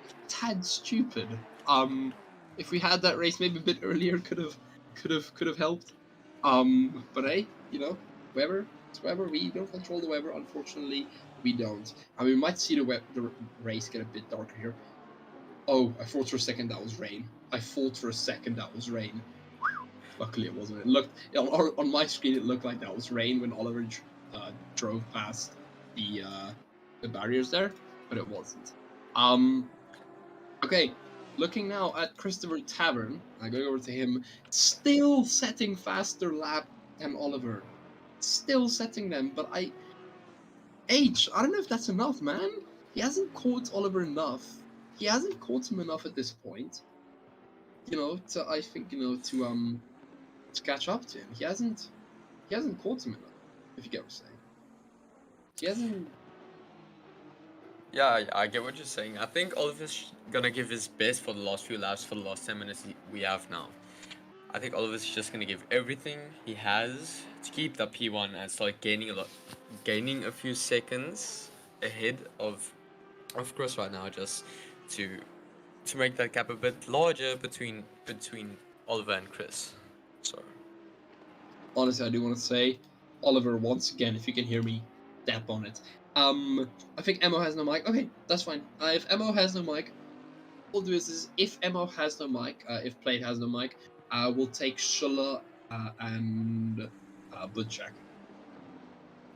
a tad stupid. If we had that race maybe a bit earlier, could have could have helped. But hey, weather. It's weather. We don't control the weather, unfortunately. We don't. And we might see the race get a bit darker here. Oh, I thought for a second that was rain. Luckily, it wasn't. It looked on my screen. It looked like that was rain when Oliver drove past the barriers there, but it wasn't. Okay, looking now at Christopher Tavern. Going over to him, still setting faster lap than Oliver. Still setting them, but I don't know if that's enough, man. He hasn't caught Oliver enough. He hasn't caught him enough at this point. I think to catch up to him. He hasn't caught him enough. If you get what I'm saying. He hasn't. Yeah, I get what you're saying. I think Oliver's gonna give his best for the last few laps, for the last 10 minutes we have now. I think Oliver's just gonna give everything he has to keep that P1 and start gaining a few seconds ahead of Chris right now, just to make that gap a bit larger between Oliver and Chris. So Honestly, I do want to say, Oliver, once again, if you can hear me, tap on it. I think Emo has no mic. Okay, that's fine. If Emo has no mic, what we'll do is if Emo has no mic, if Plate has no mic, we'll take Shulla and Budchak.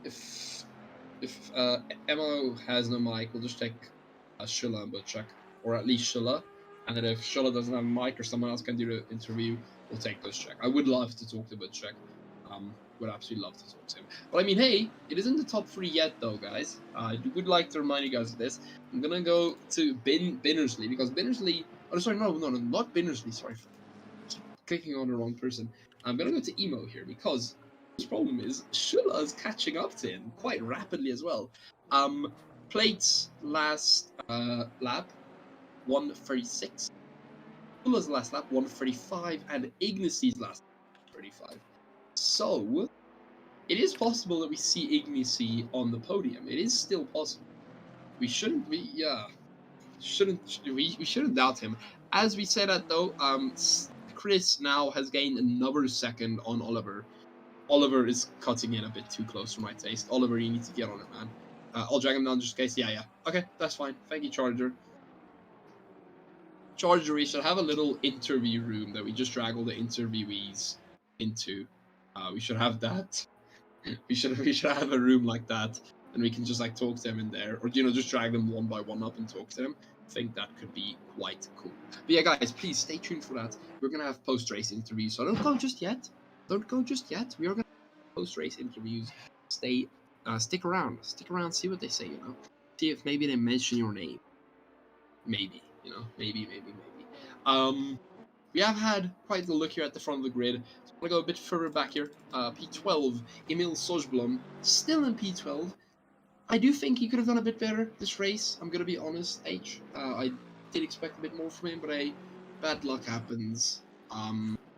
If Emo has no mic, we'll just take Shulla and Budchak, or at least Shulla. And then if Shulla doesn't have a mic or someone else can do the interview, we'll take Budchak. I would love to talk to Budchak. Would absolutely love to talk to him. But I mean, hey, it isn't the top 3 yet, though, guys. I would like to remind you guys of this. I'm gonna go to Binnersley because Binnersley. Oh, sorry, no, not Binnersley. Sorry, keep clicking on the wrong person. I'm gonna go to Emo here because his problem is Shulla's catching up to him quite rapidly as well. Plate's last lap 1:36. Shulla's last lap 1:35, and Ignacy's last 35. So, it is possible that we see Ignacy on the podium. It is still possible. We shouldn't doubt him. As we said that though, Chris now has gained another second on Oliver. Oliver is cutting in a bit too close for my taste. Oliver, you need to get on it, man. I'll drag him down just in case. Yeah. Okay, that's fine. Thank you, Charger. Charger, we should have a little interview room that we just drag all the interviewees into. We should have that. We should have a room like that, and we can just like talk to them in there, or just drag them one by one up and talk to them. I think that could be quite cool. But yeah, guys, please stay tuned for that. We're gonna have post-race interviews, so don't go just yet. We are gonna have post-race interviews. Stick around. See what they say. See if maybe they mention your name. Maybe. Maybe. We have had quite a look here at the front of the grid. So I'm going to go a bit further back here. P12, Emil Sojblom, still in P12. I do think he could have done a bit better this race. I'm going to be honest, H. I did expect a bit more from him, but bad luck happens.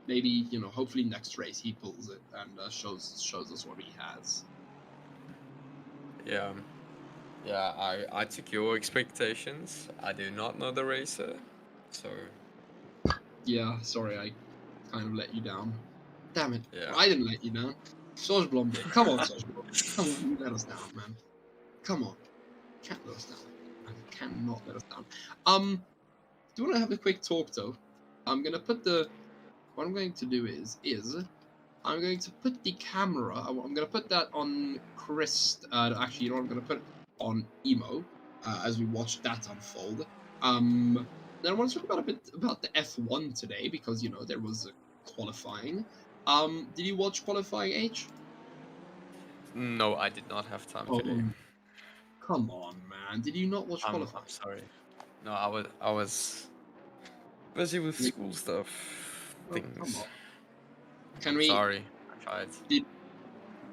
Maybe, hopefully next race he pulls it and shows us what he has. Yeah, I took your expectations. I do not know the racer, so yeah, sorry, I kind of let you down. Damn it. yeah. I didn't let you down. Sojblom did. Come on, Sojblom. Come on, you let us down, man. Come on. Can't let us down. I cannot let us down. Do you want to have a quick talk, though? I'm going to put what I'm going to do is I'm going to put the camera, I'm going to put that on Chris, actually, I'm going to put it on Emo, as we watch that unfold. Then I want to talk about a bit about the F1 today, because, there was a qualifying. Did you watch qualifying, H? No, I did not have time today. Come on, man. Did you not watch qualifying? I'm sorry. No, I was busy with school stuff. Things. Come on. Sorry, I tried.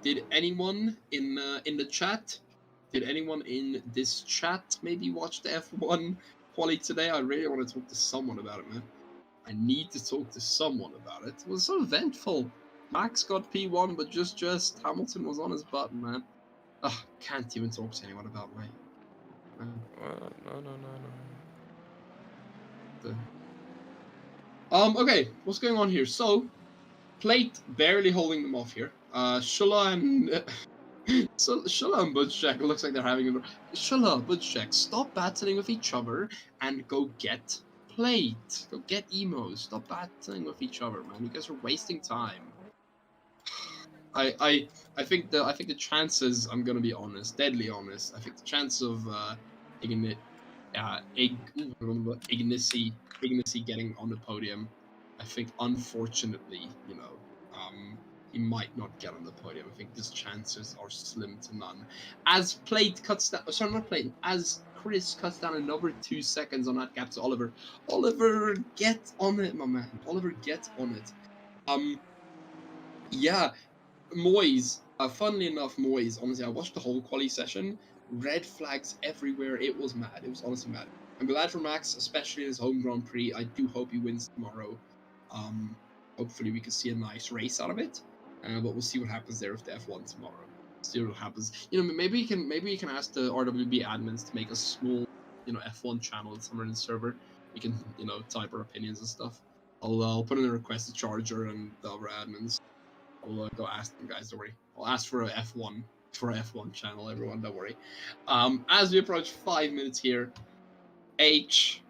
Did anyone in the chat? Did anyone in this chat maybe watch the F1 quali today? I really want to talk to someone about it, man. I need to talk to someone about it. It was so eventful. Max got P1, but just Hamilton was on his button, man. Ugh, can't even talk to anyone about my. No. Okay, what's going on here? So, Plate barely holding them off here. Shulla and Shulla and Budgecheck looks like they're having a Shulla, Budgecheck, stop battling with each other and go get Plate. Go get emos. Stop battling with each other, man. You guys are wasting time. I think the chances, I'm gonna be honest, deadly honest. I think the chance of Ignicy getting on the podium, I think unfortunately, he might not get on the podium. I think his chances are slim to none. As Plate cuts down, sorry, not Plate, as Chris cuts down another 2 seconds on that gap to Oliver. Oliver, get on it, my man. Oliver, get on it. Yeah, Moyes, funnily enough, Moyes, honestly, I watched the whole quali session. Red flags everywhere. It was mad. It was honestly mad. I'm glad for Max, especially in his home Grand Prix. I do hope he wins tomorrow. Hopefully we can see a nice race out of it. But we'll see what happens there with the F1 tomorrow. See what happens. Maybe you can ask the RWB admins to make a small, F1 channel somewhere in the server. We can, type our opinions and stuff. I'll put in a request to Charger and the other admins. I'll go ask them, guys. Don't worry. I'll ask for a F1 channel, everyone. Don't worry. As we approach 5 minutes here, H,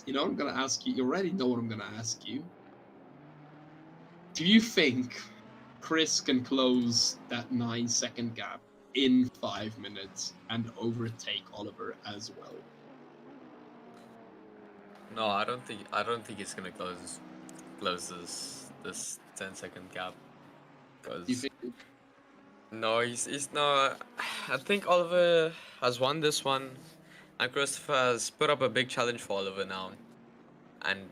I'm gonna ask you. You already know what I'm gonna ask you. Do you think Chris can close that 9-second gap in 5 minutes and overtake Oliver as well? No, I don't think he's gonna close this 10-second gap. Do you think? No, he's no. I think Oliver has won this one, and Christopher has put up a big challenge for Oliver now, and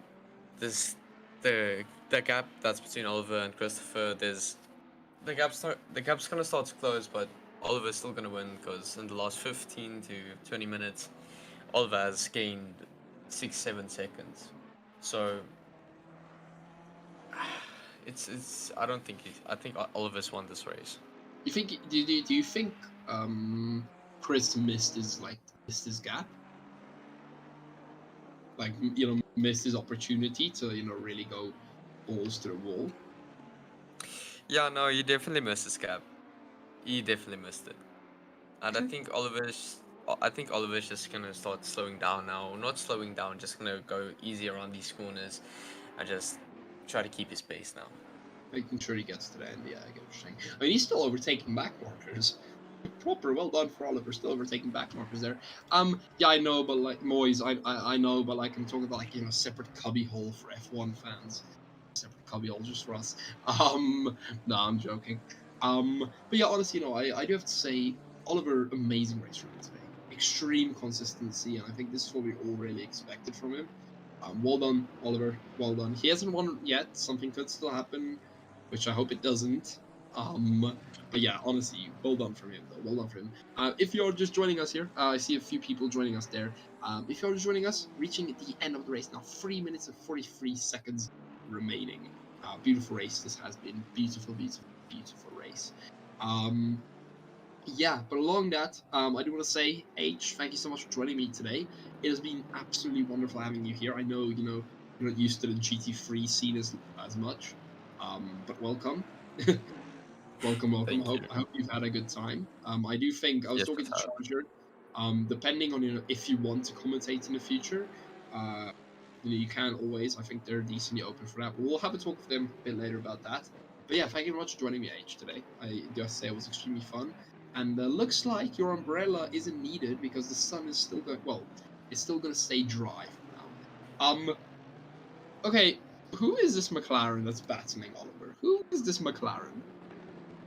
the gap that's between Oliver and Christopher. The gap's gonna start to close, but Oliver's still gonna win because in the last 15 to 20 minutes, Oliver has gained 6-7 seconds. So it's I think Oliver's won this race. Do you think Chris missed his gap? Like, missed his opportunity to, really go balls to the wall? Yeah, no, he definitely missed his gap. He definitely missed it. And I think Oliver's just gonna start slowing down now. Not slowing down, just gonna go easy around these corners and just try to keep his pace now. Making sure he gets to the end, yeah, I get what you're saying. I mean, he's still overtaking back markers. Proper, well done for Oliver, still overtaking back markers there. Yeah, I know, but like Moyes, I know, but like I'm talking about like separate cubby hole for F1 fans, separate cubby hole just for us. No, I'm joking. But yeah, honestly, I do have to say, Oliver, amazing race from him today. Extreme consistency, and I think this is what we all really expected from him. Well done, Oliver. Well done. He hasn't won yet. Something could still happen, which I hope it doesn't. But yeah, honestly, well done from him, though. Well done for him. If you're just joining us here, I see a few people joining us there. If you're just joining us, reaching the end of the race now, 3 minutes and 43 seconds remaining. Beautiful race this has been. Beautiful, beautiful, beautiful race. Yeah, but along that, I do want to say, H, thank you so much for joining me today. It has been absolutely wonderful having you here. I know, you're not used to the GT3 scene as much, but welcome. welcome. I hope you've had a good time. I do think, I was talking to Charger, depending on, if you want to commentate in the future, you can always. I think they're decently open for that. But we'll have a talk with them a bit later about that. But yeah, thank you very much for joining me, H, today. I just say it was extremely fun. And looks like your umbrella isn't needed because the sun is still going. Well, it's still going to stay dry for now. Okay, who is this McLaren that's battling Oliver? Who is this McLaren?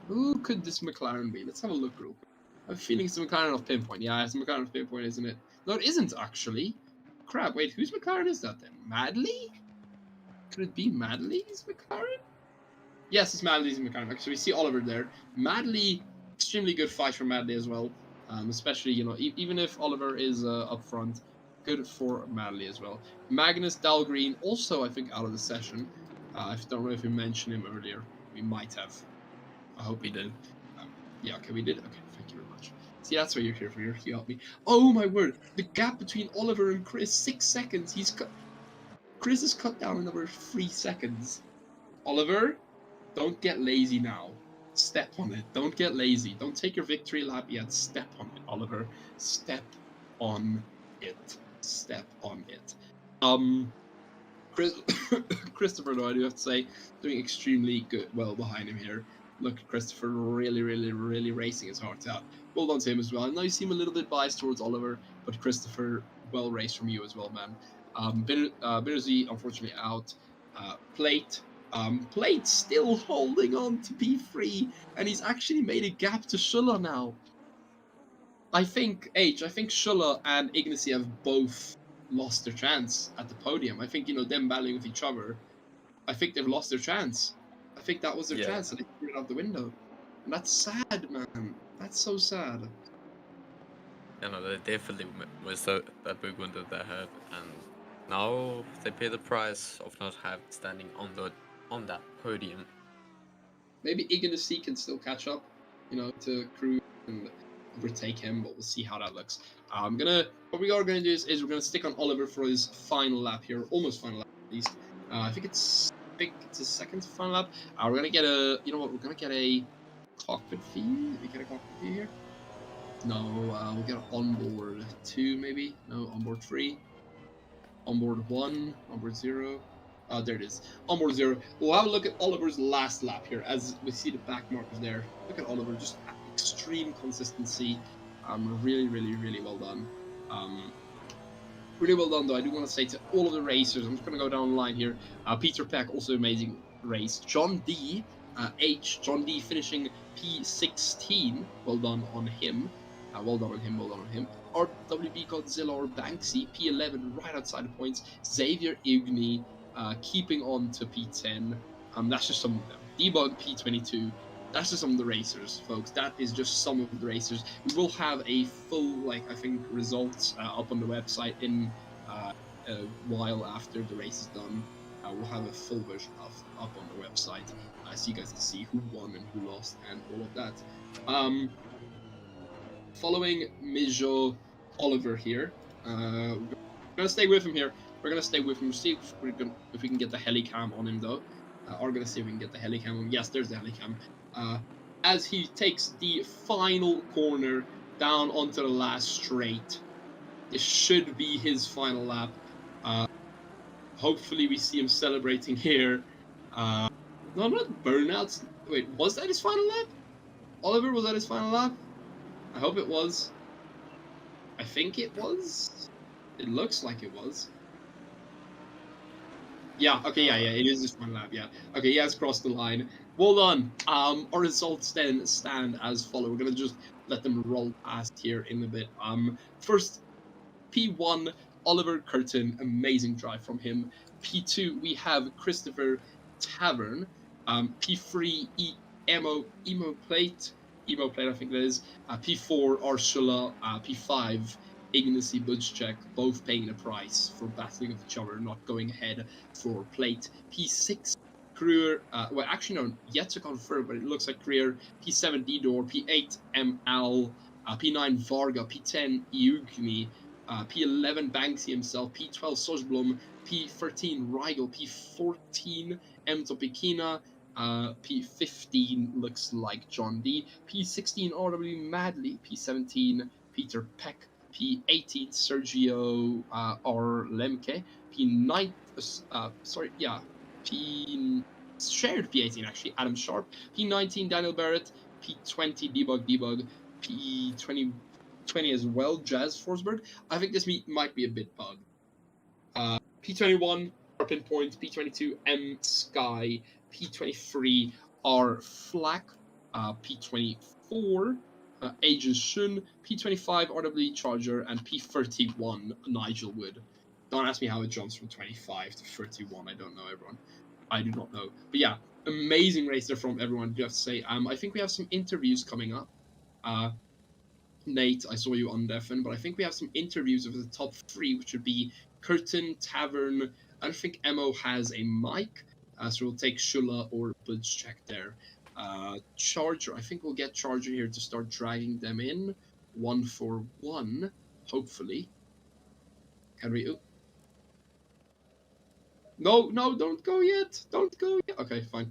Who could this McLaren be? Let's have a look real quick. I have a feeling it's the McLaren of Pinpoint. Yeah, it's the McLaren of Pinpoint, isn't it? No, it isn't actually. Crap, wait, whose McLaren is that then? Madley? Could it be Madley's McLaren? Yes, it's Madley's McLaren. Okay, so we see Oliver there. Madley, extremely good fight for Madley as well. Especially, even if Oliver is up front, good for Madley as well. Magnus Dahlgreen, also, I think, out of the session. I don't know if we mentioned him earlier. We might have. I hope we did. Yeah, okay, we did. Okay, thank you very much. See, that's what you're here for. You help me. Oh, my word. The gap between Oliver and Chris, 6 seconds. Chris has cut down another 3 seconds. Oliver, Don't get lazy now. Step on it. Don't get lazy. Don't take your victory lap yet. Step on it, Oliver. Step on it. Step on it. Chris, Christopher, though, I do have to say, doing extremely good, well behind him here. Look, Christopher really, really, really racing his heart out. Well done to him as well. I know you seem a little bit biased towards Oliver, but Christopher, well raced from you as well, man. Bittersy, unfortunately, out. Plate. Plate still holding on to P3, and he's actually made a gap to Schuller now. I think Schuller and Ignacy have both lost their chance at the podium. I think, them battling with each other, I think they've lost their chance. I think that was their Yeah. chance, and they threw it out the window. And that's sad, man. That's so sad. You know, they definitely missed that big window they had, and now they pay the price of not standing on that podium. Maybe Ignacy can still catch up, to Cruz and overtake him, but we'll see how that looks. What we are gonna do is we're gonna stick on Oliver for his final lap here, almost final lap at least. I think it's his second to final lap. We're gonna get we're gonna get a cockpit fee. Did we get a cockpit fee here? No, we'll get onboard 2 maybe. No, onboard 3. Onboard 1, onboard 0. There it is. Onboard 0. We'll have a look at Oliver's last lap here as we see the back markers there. Look at Oliver, just extreme consistency. Really, really, really well done. Really well done, though. I do want to say to all of the racers, I'm just going to go down the line here. Peter Peck, also amazing race. John D, John D finishing P16. Well done on him. Well done on him, well done on him. RWB Godzilla or Banksy, P11, right outside the points. Xavier Igni, keeping on to P10. That's just some of them. Debug, P22. That's just some of the racers, folks. That is just some of the racers. We will have a full, I think, results up on the website in a while after the race is done. We'll have a full version up on the website, so you guys can see who won and who lost and all of that. Following Mijo Oliver here, we're gonna stay with him here. We're gonna stay with him. See if we can get the helicam on him though. We're gonna see if we can get the helicam on him. Yes, there's the helicam. As he takes the final corner down onto the last straight. This should be his final lap. Hopefully we see him celebrating here. No, not burnouts. Wait, was that his final lap? Oliver, was that his final lap? I hope it was. I think it was. It looks like it was. Yeah, okay, yeah, it is his final lap, yeah. Okay, he has crossed the line. Well done. Our results then stand as follow. We're gonna just let them roll past here in a bit. First, P1, Oliver Curtin, amazing drive from him. P2, we have Christopher Tavern. P3, Emo Plate, I think that is. P4, Ursula. P5, Ignacy Budchek, both paying the price for battling with each other, not going ahead for plate. P6, Career, well, actually, no, yet to confirm, but it looks like Career. P7, Didor. P8, ML. P9, Varga. P10, Eugni. P11, Banksy himself. P12, Sojblom. P13, Rigel. P14, M. Topikina. P15 looks like John D. P16, RW Madley. P17, Peter Peck. P18, Sergio R. Lemke. P9, shared P18 actually, Adam Sharp. P19, Daniel Barrett. P20, Debug. P20 as well, Jazz Forsberg. I think this might be a bit bugged. P21, R Pinpoint. P22, M Sky. P23, R Flack. P24, Agent Shun. P25, RW Charger. And P31, Nigel Wood. Don't ask me how it jumps from 25 to 31. I don't know, everyone. I do not know. But yeah, amazing racer from everyone, you have to say. I think we have some interviews coming up. Nate, I saw you on Defen, but I think we have some interviews of the top 3, which would be Curtin, Tavern. I don't think Emo has a mic, so we'll take Shula or Budchek there. Charger, I think we'll get Charger here to start dragging them in, 1 for 1, hopefully. Can we? Oh. No, don't go yet. Don't go yet. Okay, fine.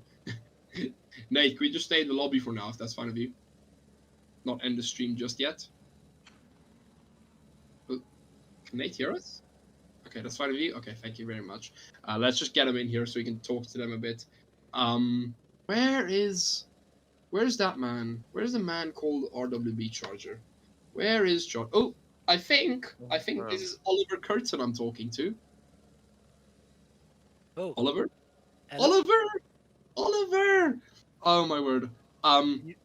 Nate, can we just stay in the lobby for now, if that's fine with you? Not end the stream just yet. Can Nate hear us? Okay, that's fine with you. Okay, thank you very much. Let's just get him in here so we can talk to them a bit. Um, where is where's that man? Where's the man called RWB Charger? Where is John? Oh, I think this is Oliver Curtin I'm talking to. Oh, Oliver? hello. Oliver! Oliver! Oh my word. Um, You-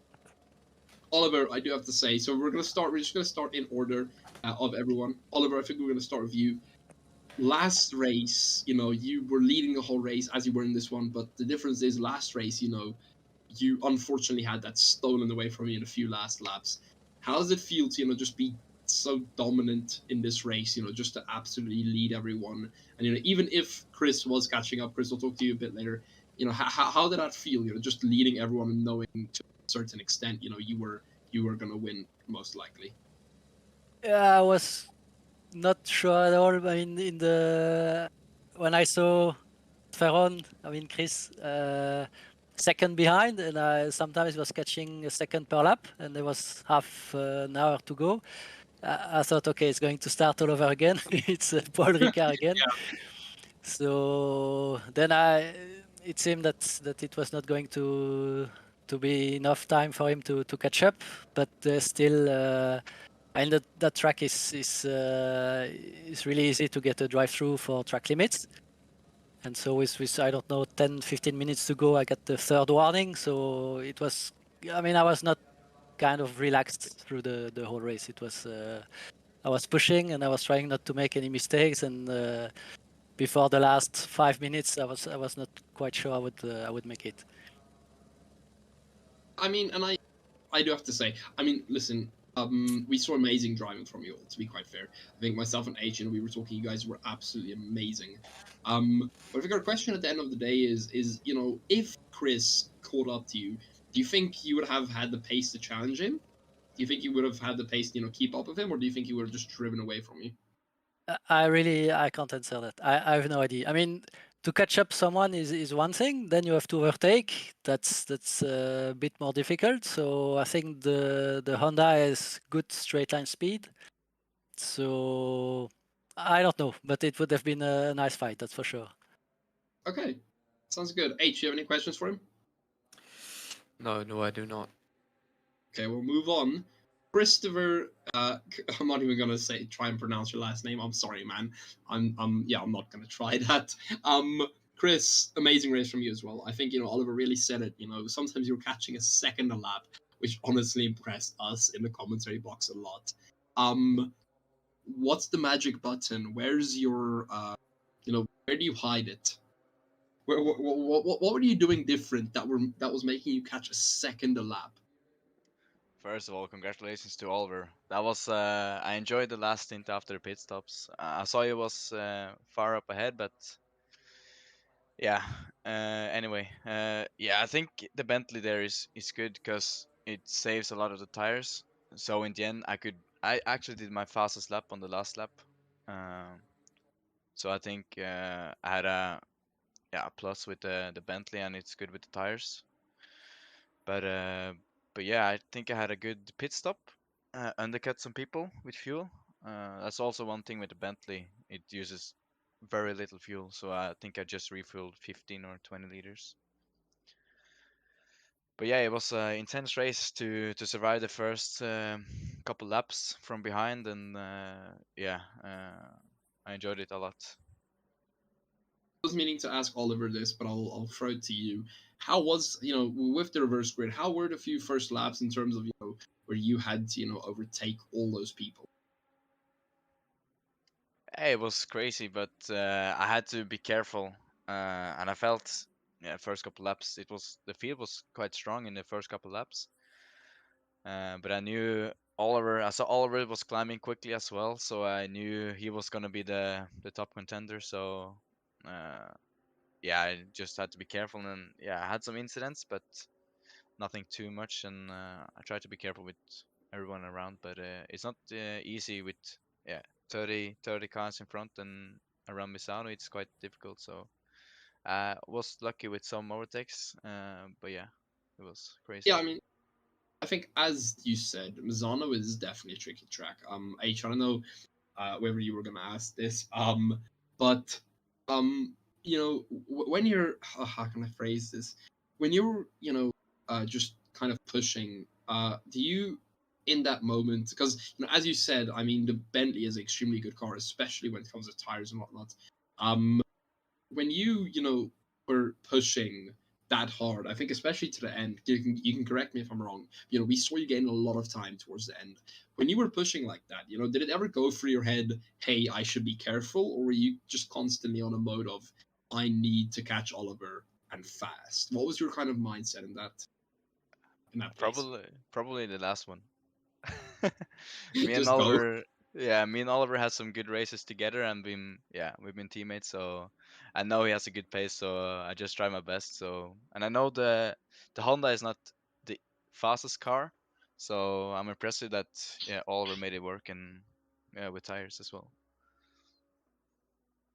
Oliver, I do have to say, so we're gonna start. We're just gonna start in order of everyone. Oliver, I think we're gonna start with you. Last race, you were leading the whole race as you were in this one, but the difference is last race, you unfortunately had that stolen away from you in a few last laps. How does it feel to, just be so dominant in this race, just to absolutely lead everyone? And, even if Chris was catching up, Chris will talk to you a bit later, how did that feel, just leading everyone and knowing to a certain extent, you were going to win most likely? Yeah, I was not sure at all. I mean, in the when I saw Ferron, I mean Chris, second behind, and I sometimes was catching a second per lap, and there was half an hour to go. I thought, okay, it's going to start all over again. It's Paul Ricard again. So then it seemed that it was not going to be enough time for him to catch up, but still. And that track is really easy to get a drive through for track limits. And so with I don't know 10 15 minutes to go, I got the third warning. So it was, I mean, I was not kind of relaxed through the whole race. It was I was pushing and I was trying not to make any mistakes. And before the last 5 minutes, I was not quite sure I would make it. I mean, and I do have to say, I mean, listen, we saw amazing driving from you all. To be quite fair, I think myself and H, we were talking. You guys were absolutely amazing. But I think our question at the end of the day is if Chris caught up to you, do you think you would have had the pace to challenge him? Do you think you would have had the pace to keep up with him, or do you think he would have just driven away from you? I can't answer that. I have no idea. I mean, to catch up someone is one thing. Then you have to overtake. That's a bit more difficult. So I think the Honda has good straight line speed. So I don't know, but it would have been a nice fight. That's for sure. Okay, sounds good. H, you have any questions for him? No, I do not. Okay, we'll move on. Christopher, I'm not even gonna try and pronounce your last name. I'm sorry, man. I'm not gonna try that. Chris, amazing race from you as well. I think Oliver really said it. Sometimes you're catching a second a lap, which honestly impressed us in the commentary box a lot. What's the magic button? Where's your, where do you hide it? What were you doing different that was making you catch a second a lap? First of all, congratulations to Oliver. That was I enjoyed the last stint after the pit stops. I saw you was far up ahead, but yeah. Anyway, yeah, I think the Bentley there is good because it saves a lot of the tires. So in the end, I actually did my fastest lap on the last lap. Um, so I think I had a plus with the Bentley, and it's good with the tires. But uh, but yeah, I think I had a good pit stop, undercut some people with fuel. That's also one thing with the Bentley; it uses very little fuel, so I think I just refueled 15 or 20 liters. But yeah, it was an intense race to survive the first couple laps from behind, and I enjoyed it a lot. Was meaning to ask Oliver this, but I'll throw it to you. How was with the reverse grid? How were the few first laps in terms of where you had to overtake all those people? Hey, it was crazy, but I had to be careful, and I felt yeah, first couple laps the field was quite strong in the first couple laps, but I knew Oliver. I saw Oliver was climbing quickly as well, so I knew he was gonna be the top contender. So uh, yeah, I just had to be careful, and yeah, I had some incidents, but nothing too much, and I tried to be careful with everyone around, but it's not easy with yeah 30 cars in front and around Misano. It's quite difficult, so I was lucky with some overtakes, but yeah. It was crazy. Yeah, I mean, I think as you said, Misano is definitely a tricky track. H, I don't know whether you were gonna ask this, but you know, when you're how can I phrase this? When you're just kind of pushing, do you in that moment because as you said, I mean the Bentley is an extremely good car, especially when it comes to tires and whatnot. Um, when you were pushing that hard, I think especially to the end, you can correct me if I'm wrong. We saw you gain a lot of time towards the end. When you were pushing like that, did it ever go through your head, hey, I should be careful, or were you just constantly on a mode of I need to catch Oliver and fast? What was your kind of mindset in that place? Probably the last one. Me and Just go. Oliver, yeah, me and Oliver had some good races together, and we've been teammates. So I know he has a good pace. So I just try my best. So and I know the Honda is not the fastest car, so I'm impressed that Oliver made it work and with tires as well.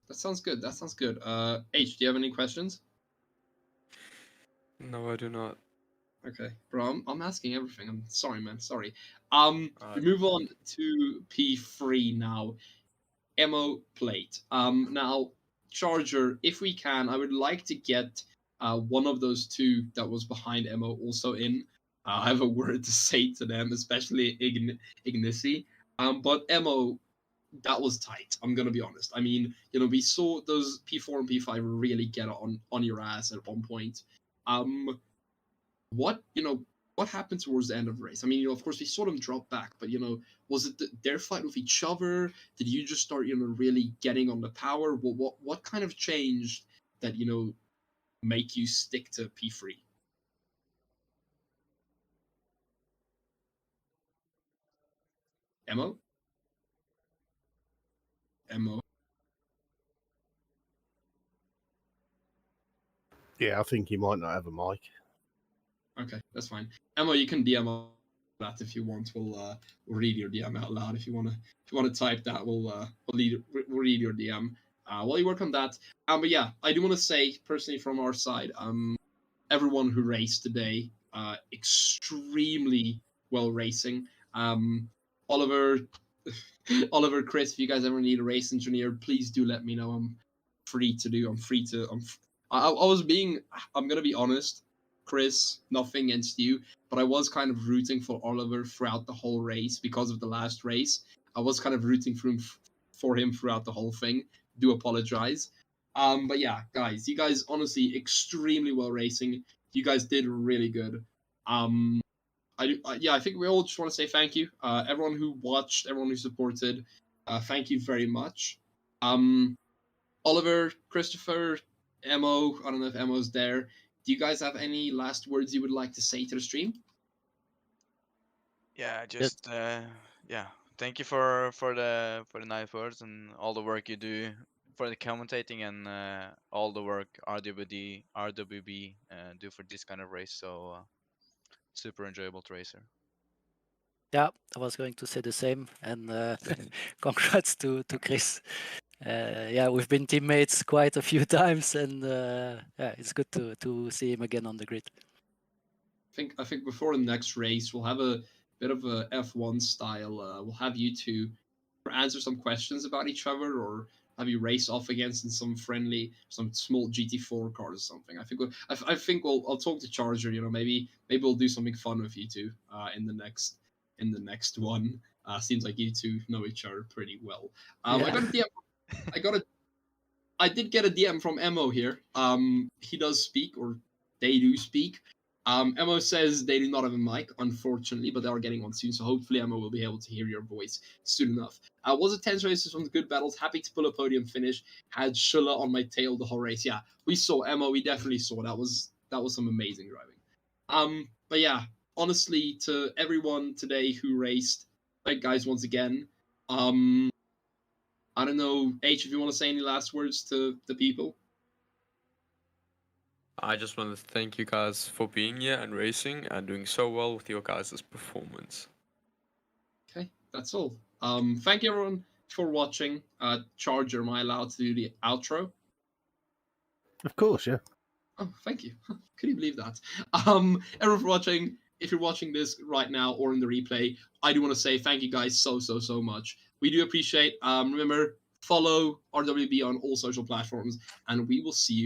That sounds good. That sounds good. H, do you have any questions? No, I do not. Okay, bro, I'm asking everything. I'm sorry, man. Sorry. We Uh, move on to P3 now. Mo plate. Now Charger, if we can, I would like to get one of those two that was behind Mo also in. I have a word to say to them, especially Ignici. But Mo, that was tight. I'm gonna be honest. I mean, we saw those P4 and P5 really get on your ass at one point. Um, what happened towards the end of the race? I mean, of course we saw them drop back, but was it their fight with each other? Did you just start, really getting on the power? What kind of changed that make you stick to P3? Mo, Mo. Yeah, I think he might not have a mic. Okay, that's fine. Mo, you can DM that if you want. We'll read your DM out loud if you wanna type that. We'll read your DM while you work on that. But yeah, I do want to say personally from our side, everyone who raced today, extremely well racing. Oliver, Oliver, Chris, if you guys ever need a race engineer, please do let me know. I'm free to do. I'm free to. I was being. I'm gonna be honest, Chris. Nothing against you, but I was kind of rooting for Oliver throughout the whole race because of the last race. I was kind of rooting for him throughout the whole thing. Do apologize. But yeah, guys, you guys honestly extremely well racing. You guys did really good. Um, yeah, I think we all just want to say thank you. Everyone who watched, everyone who supported, thank you very much. Um, Oliver, Christopher, Mo, I don't know if Mo's there. Do you guys have any last words you would like to say to the stream? Yeah, just thank you for the nice words and all the work you do for the commentating and all the work RWB do for this kind of race. So super enjoyable to racer. Yeah, I was going to say the same, and congrats to Chris. Yeah, we've been teammates quite a few times, and yeah, it's good to see him again on the grid. I think before the next race, we'll have a bit of a F1 style. We'll have you two answer some questions about each other, or have you race off against in some small GT4 cars or something. I think I'll talk to Charger. Maybe we'll do something fun with you two in the next one. Seems like you two know each other pretty well. I Yeah. got a DM. I got a I did get a DM from Mo here. He does speak, or they do speak. Mo says they do not have a mic, unfortunately, but they are getting one soon. So hopefully, Mo will be able to hear your voice soon enough. Was it tense races from the good battles? Happy to pull a podium finish. Had Schuller on my tail the whole race. Yeah, we saw Mo. We definitely saw that was some amazing driving. But yeah, honestly, to everyone today who raced, thank guys once again. I don't know, H, if you want to say any last words to the people. I just want to thank you guys for being here and racing and doing so well with your guys' performance. Okay, that's all. Thank you everyone for watching. Charger, am I allowed to do the outro? Of course, yeah. Oh, thank you. Could you believe that? Everyone for watching. If you're watching this right now or in the replay, I do want to say thank you guys so much. We do appreciate. Remember, follow RWB on all social platforms, and we will see you